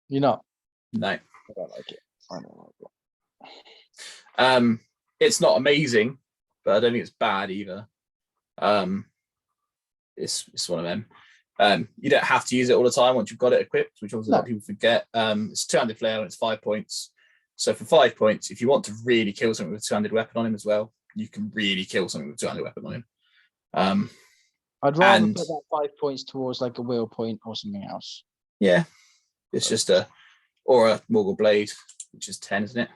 C: You're not?
A: No.
C: I don't like it. I don't like it.
A: It's not amazing, but I don't think it's bad either. It's one of them. You don't have to use it all the time once you've got it equipped, which also a lot of people forget. It's 200 flail and it's 5 points. So for 5 points, if you want to really kill something with a 200 weapon on him as well, you can really kill something with a 200 weapon on him.
C: I'd rather put that 5 points towards like a will point or something else.
A: Yeah, it's just a Morgul Blade, which is 10, isn't it?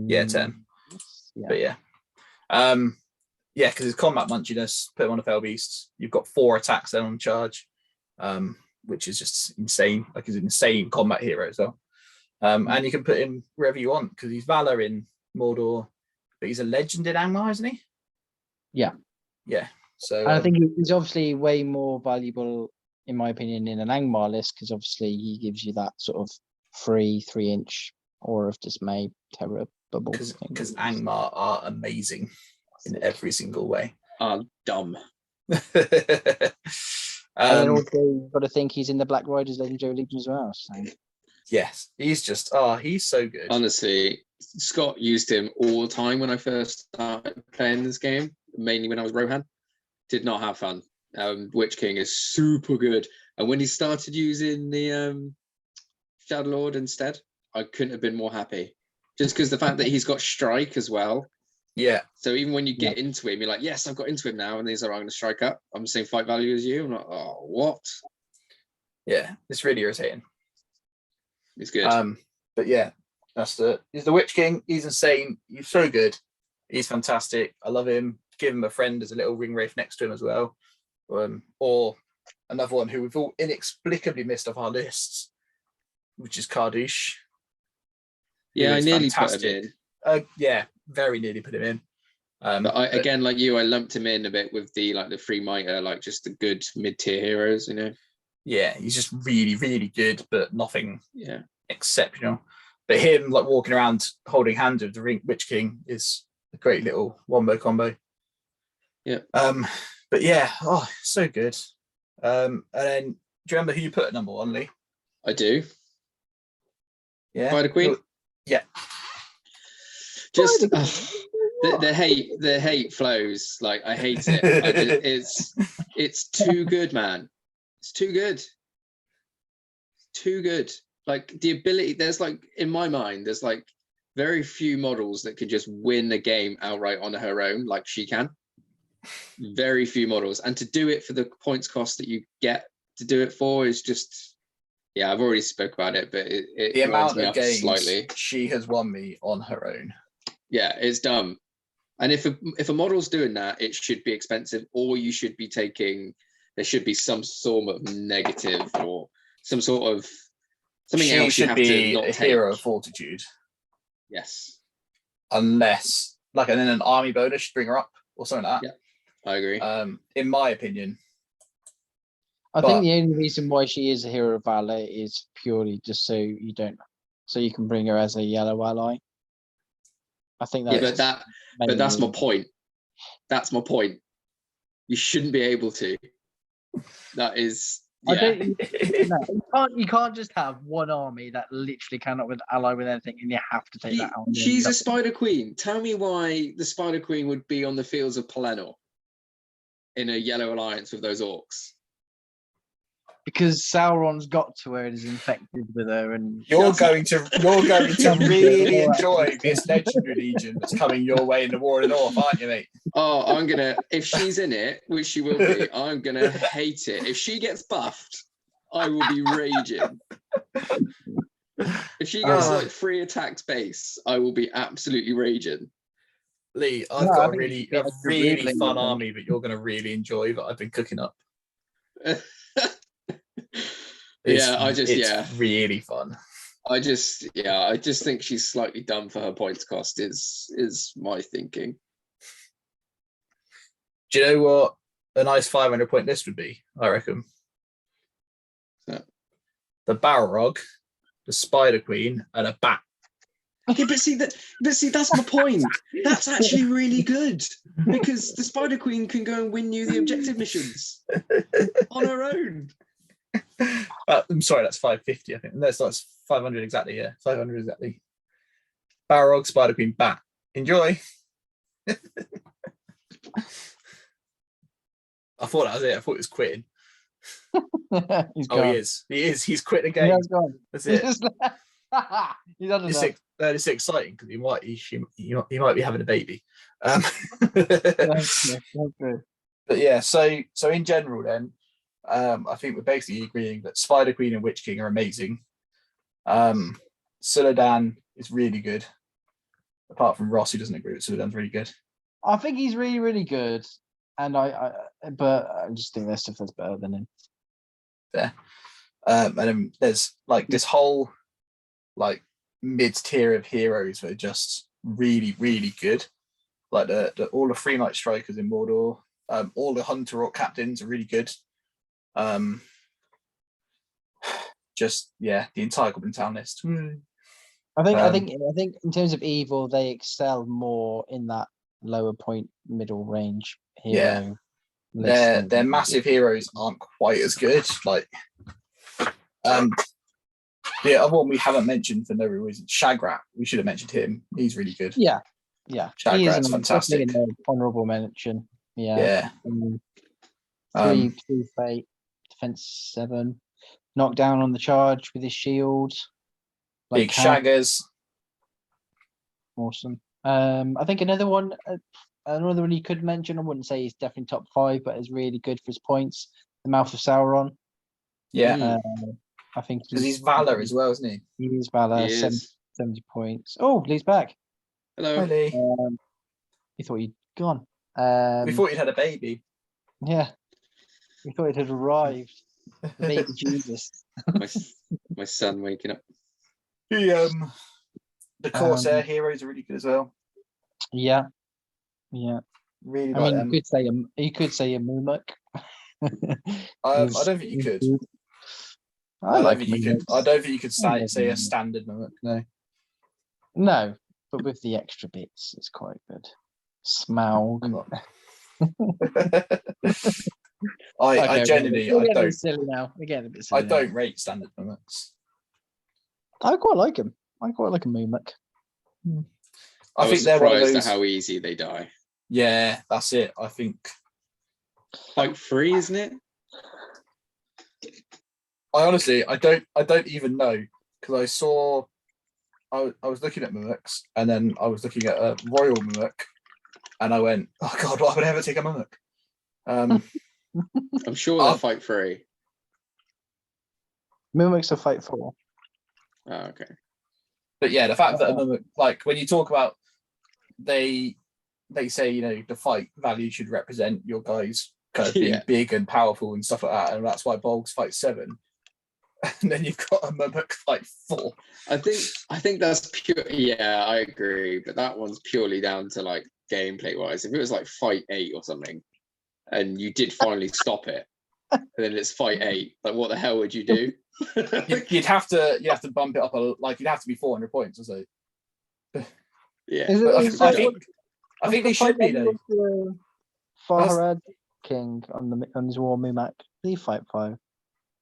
A: Yeah, 10.
C: Yeah.
A: But yeah, because his combat munchiness, put him on a Fell Beast. You've got 4 attacks then on charge, which is just insane. Like he's an insane combat hero as well. And you can put him wherever you want because he's Valor in Mordor, but he's a legend in Angmar, isn't he?
C: Yeah.
A: Yeah. So
C: I think he's obviously way more valuable, in my opinion, in an Angmar list because obviously he gives you that sort of free 3-inch Aura of Dismay terror bubble.
A: Because Angmar are amazing in every single way.
B: Are dumb.
C: And then also you've got to think he's in the Black Riders Legendary Legion as well. So.
A: Yes, he's just he's so good.
B: Honestly, Scott used him all the time when I first started playing this game, mainly when I was Rohan. Did not have fun. Witch King is super good. And when he started using the Shadow Lord instead, I couldn't have been more happy. Just because the fact that he's got strike as well.
A: Yeah.
B: So even when you get into him, you're like, yes, I've got into him now, and he's like, I'm going to strike up. I'm the same fight value as you. I'm like, oh, what?
A: Yeah, it's really irritating.
B: It's good.
A: But yeah, he's the Witch King. He's insane. He's so good. He's fantastic. I love him. Give him a friend as a little ring wraith next to him as well. Or another one who we've all inexplicably missed off our lists, which is Kardeesh.
B: Yeah, I nearly put him in.
A: Yeah, very nearly put him in.
B: But again, like you, I lumped him in a bit with the free mitre, like just the good mid-tier heroes, you know.
A: Yeah, he's just really, really good, but nothing exceptional. But him like walking around holding hands with the Witch King is a great little wombo combo.
B: Yeah.
A: But yeah, so good. And then do you remember who you put at number 1, Lee?
B: I do.
A: Yeah.
B: Spider Queen?
A: Yeah.
B: Just the hate flows. Like I hate it. It's too good, man. It's too good. Too good. Like the ability, there's like in my mind, there's like very few models that could just win a game outright on her own, like she can. Very few models, and to do it for the points cost that you get to do it for is just, yeah, I've already spoke about it, but it
A: the amount
B: me
A: of
B: up
A: games
B: slightly.
A: She has won me on her own.
B: Yeah, it's dumb. And if a model's doing that, it should be expensive, or you should be taking. There should be some sort of negative or some sort of something
A: she
B: else you
A: should
B: have
A: be
B: to not
A: a
B: take.
A: hero of fortitude.
B: Yes.
A: Unless, like, and then an army bonus should bring her up or something like that.
B: Yeah, I agree.
A: In my opinion.
C: I think the only reason why she is a hero of valor is purely just so you can bring her as a yellow ally. I think that's
B: but that's my point. That's my point. You shouldn't be able to. That is. Yeah.
C: You can't just have one army that literally cannot ally with anything, and you have to take that out.
B: She's a Spider Queen. Tell me why the Spider Queen would be on the fields of Pelennor in a yellow alliance with those orcs.
C: Because Sauron's got to her and is infected with her, and
A: you're going to really enjoy this legendary legion that's coming your way in the War of the North, aren't you, mate?
B: Oh, I'm gonna, if she's in it, which she will be, I'm gonna hate it. If she gets buffed, I will be raging. If she gets like 3 attacks base, I will be absolutely raging.
A: Lee, I've got a really fun army that you're going to really enjoy that I've been cooking up. It's really fun.
B: I just think she's slightly dumb for her points cost is my thinking.
A: Do you know what a nice 500 point list would be? I reckon. The Balrog, the Spider Queen, and a bat.
B: Okay, but see that's my point. That's actually really good because the Spider Queen can go and win you the objective missions on her own.
A: I'm sorry, that's 550. I think that's 500 exactly. Yeah, 500 exactly. Balrog, Spider Queen, bat. Enjoy. I thought that was it. I thought he was quitting.
C: He's gone.
A: He is. He's quit the game.
C: He has gone.
A: That's it.
C: He's done enough.
A: It's exciting because he might be having a baby. But yeah, so in general, then I think we're basically agreeing that Spider Queen and Witch King are amazing. Suladan is really good. Apart from Ross, who doesn't agree with Suladan's really good.
C: I think he's really, really good, and but I just think there's stuff that's better than him.
A: Yeah. And then there's like this whole like mid-tier of heroes that are just really, really good. Like all the Free Knight Strikers in Mordor, all the Hunter Orc captains are really good. Just the entire Goblin town list.
C: I think in terms of evil, they excel more in that lower point, middle range hero.
A: Yeah, their massive heroes aren't quite as good. Like, the other one we haven't mentioned for no reason, Shagrat. We should have mentioned him. He's really good.
C: Yeah.
A: Shagrat's fantastic.
C: Honorable mention.
A: Yeah.
C: 3 fate, defense 7, knockdown on the charge with his shield. Like
A: Big shaggers.
C: Awesome. I think another one you could mention, I wouldn't say he's definitely top 5, but is really good for his points. The Mouth of Sauron.
A: Yeah,
C: I think
A: because he's Valor as well, isn't he?
C: He is Valor,
B: He
C: 70,
B: is.
C: 70 points. Oh, Lee's back.
B: Hello.
A: Hi, Lee.
C: He thought he'd gone.
A: We thought you'd had a baby.
C: Yeah. We thought it had arrived. The baby Jesus.
B: My son waking up.
A: The Corsair heroes are really good as well.
C: Yeah. Yeah.
A: Really
C: I
A: like
C: mean,
A: them.
C: you could say a Mumuk.
A: I don't think you could.
C: I
A: don't
C: like
A: think you could. I don't think you could
C: I
A: say a
C: like
A: standard mimic. No.
C: No, but with the extra bits, it's quite good. Smaug.
A: I genuinely,
C: We're
A: I
C: getting a
A: don't.
C: bit silly now. We're getting a bit
A: I
C: silly. now.
A: don't rate standard mimics.
C: I quite like him. I quite like a Mumuk.
A: I
B: I
A: think
B: was
A: they're one of
B: surprised
A: those.
B: at how easy they die.
A: Yeah, that's it. I think.
B: Fight free, isn't it?
A: I honestly, I don't even know because I saw. I was looking at mimics and then I was looking at a royal mimic, and I went, "Oh God, why would I ever take a mimic?"
B: I'm sure they'll fight free.
C: Mumuks are fight for.
B: Oh, okay.
A: But yeah, the fact that a mimic, like when you talk about, they say the fight value should represent your guys kind of being big and powerful and stuff like that, and that's why Bolgs fight 7. And then you've got a mimic fight 4.
B: I think that's pure. Yeah, I agree. But that one's purely down to like gameplay wise. If it was like fight 8 or something, and you did finally stop it, and then it's fight 8, like what the hell would you do?
A: you'd have to bump it up you'd have to be 400 points or so.
B: Yeah,
A: I think they should be though.
C: Farhad King on his War Mumak. He fight 5.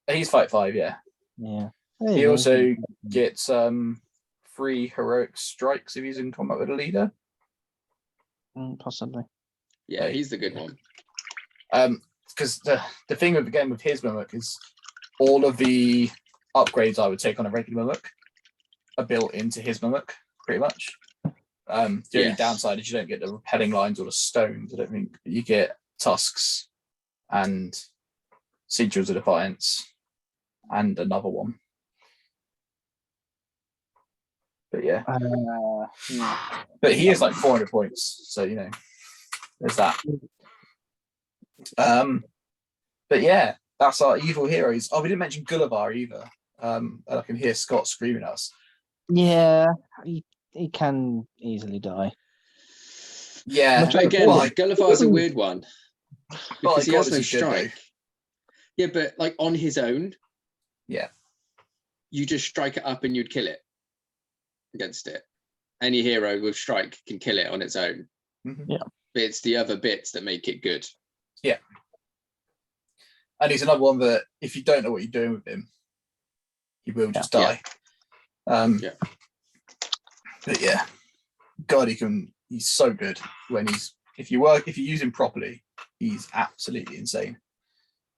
A: He's fight 5, yeah.
C: Yeah.
A: He also gets 3 heroic strikes if he's in combat with a leader.
C: Possibly.
B: Yeah, he's the good one.
A: Because the thing with the game with his mimic is all of the upgrades I would take on a regular mimic are built into his mimic, pretty much. The only downside is you don't get the repelling lines or the stones, I don't think. But you get tusks and sigils of defiance and another one. But yeah. But he is like 400 points, so there's that. But yeah, that's our evil heroes. Oh, we didn't mention Gulliver either. And I can hear Scott screaming at us.
C: Yeah, he can easily die.
A: Yeah,
B: But again, Gulliver's a weird one because he has no
A: is good, though.
B: strike. Yeah, but like on his own,
A: yeah,
B: you just strike it up and you'd kill it against it. Any hero with strike can kill it on its own.
A: Mm-hmm.
C: Yeah,
B: but it's the other bits that make it good.
A: Yeah, and he's another one that if you don't know what you're doing with him, he will just die.
B: Yeah.
A: But yeah, God, he's so good when if you use him properly, he's absolutely insane.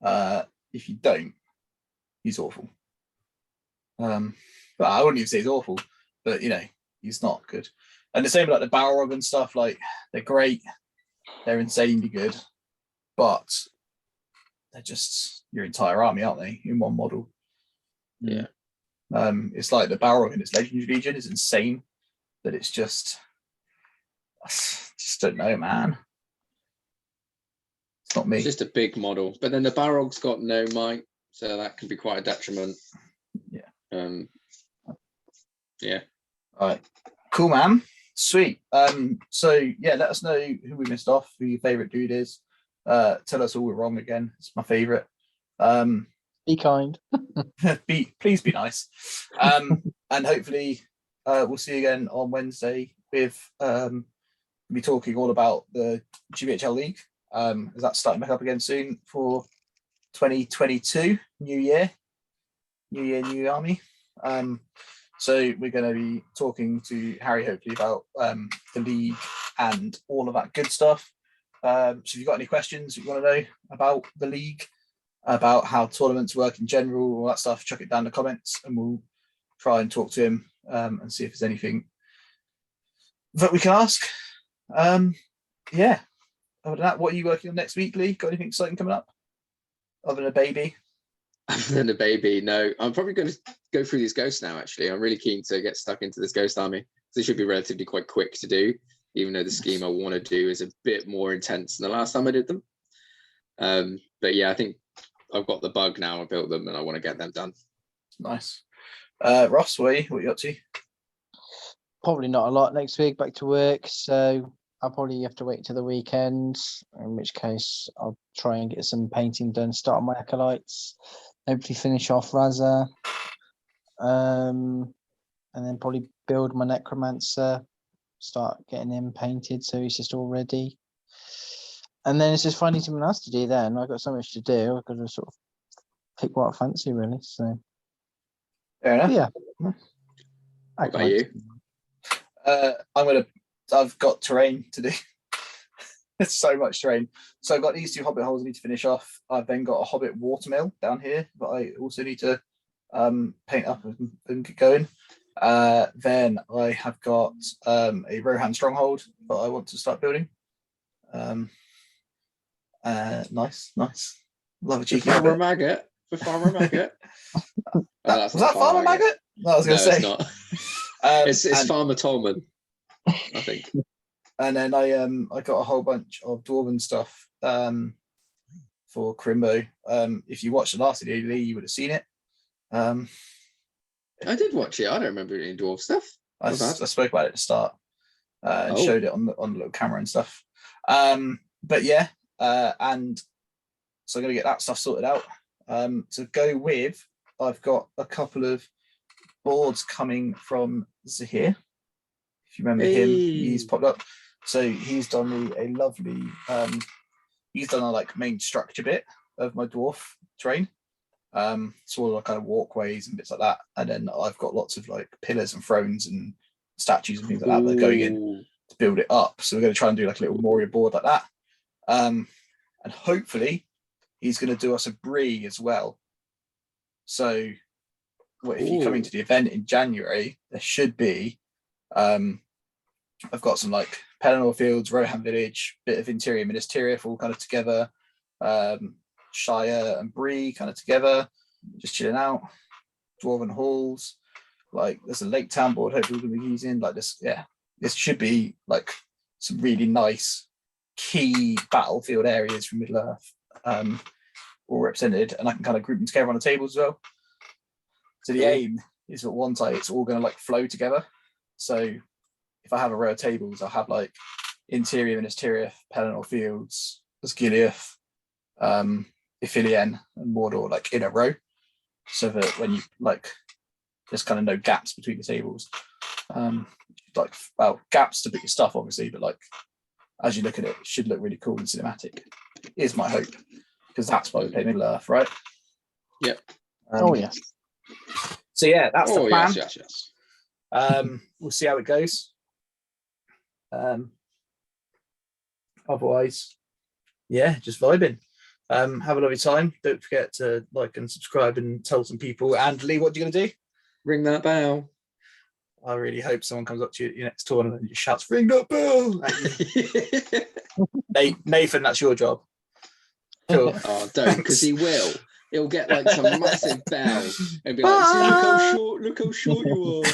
A: If you don't, he's awful. But I wouldn't even say he's awful, but he's not good. And the same like the Balrog and stuff, like they're great, they're insanely good, but they're just your entire army, aren't they, in one model?
B: Yeah.
A: It's like the Balrog in its Legendary Legion is insane, but it's just don't know, man. It's not me.
B: It's just a big model, but then the Balrog's got no might, so that can be quite a detriment.
A: Yeah.
B: Yeah.
A: All right. Cool, man. Sweet. So yeah, let us know who we missed off, who your favorite dude is. Tell us all we're wrong again. It's my favorite.
C: Be kind.
A: Please be nice. And hopefully we'll see you again on Wednesday with we'll be talking all about the GBHL League. As that's starting back up again soon for 2022, new year, new army. So we're going to be talking to Harry hopefully about the league and all of that good stuff. So if you've got any questions you want to know about the league, about how tournaments work in general, all that stuff, chuck it down in the comments and we'll try and talk to him and see if there's anything that we can ask. Yeah. Other than that, what are you working on next week, Lee? Got anything exciting coming up? Other than a baby?
B: Other than a baby, no. I'm probably going to go through these ghosts now, actually. I'm really keen to get stuck into this ghost army. They should be relatively quite quick to do, even though the scheme I want to do is a bit more intense than the last time I did them. But yeah, I think I've got the bug now. I built them and I want to get them done.
A: Nice. Ross, what are you up to?
C: Probably not a lot next week, back to work, so I'll probably have to wait till the weekend, in which case I'll try and get some painting done, start on my acolytes, hopefully finish off Raza, and then probably build my necromancer, start getting him painted so he's just all ready. And then it's just finding something else to do then. I've got so much to do, I've got to sort of pick what I fancy really, so.
A: Fair enough.
C: Yeah.
B: What about you?
A: I've got terrain to do. It's so much terrain. So I've got these 2 hobbit holes I need to finish off. I've then got a hobbit watermill down here that I also need to paint up and get going. Then I have got a Rohan stronghold that I want to start building. Nice. Love a cheeky
B: Farmer
A: hobbit.
B: Maggot. For Farmer Maggot.
A: Was that Farmer Maggot? No, I was going to say.
B: It's not. It's Farmer Tolman, I think.
A: And then I got a whole bunch of dwarven stuff for Crimbo. If you watched the last video, Lee, you would have seen it.
B: I did watch it. I don't remember any dwarf stuff.
A: I spoke about it at the start and showed it on the little camera and stuff. But yeah, and so I'm going to get that stuff sorted out. To go with, I've got a couple of boards coming from Zahir. If you remember him, he's popped up. So he's done me a lovely, he's done a like main structure bit of my dwarf terrain. So all the kind of walkways and bits like that. And then I've got lots of like pillars and thrones and statues and things like that that are going in to build it up. So we're going to try and do like a little Moria board like that. And hopefully he's going to do us a brie as well. So if you're coming to the event in January, there should be, I've got some like Pelennor Fields, Rohan Village, bit of interior Minas Tirith all kind of together, Shire and Brie kind of together, just chilling out, Dwarven Halls, like there's a Lake Town board hopefully we're going to be using, like this, yeah, this should be like some really nice key battlefield areas from Middle-earth, all represented, and I can kind of group them together on the tables as well. So the aim is that one side it's all going to like flow together. So if I have a row of tables, I'll have like interior Minas Tirith, Pelennor Fields, Osgiliath, Ithilien, and Mordor like in a row, so that when you like, there's kind of no gaps between the tables. Like, well, gaps to put your stuff obviously, but like as you look at it, it should look really cool and cinematic. Is my hope, because that's why we play Middle Earth, right?
B: Yep.
C: Oh yes.
A: So yeah, that's the plan.
B: Yes.
A: We'll see how it goes. Otherwise, yeah, just vibing. Have a lovely time. Don't forget to like and subscribe and tell some people. And Lee, what are you going to do?
B: Ring that bell.
A: I really hope someone comes up to you at your next tournament and just shouts, "Ring that bell!" Nathan, that's your job. Cool.
B: Oh, don't, because he will. He'll get like some massive bell and be like, "See, look how short you are."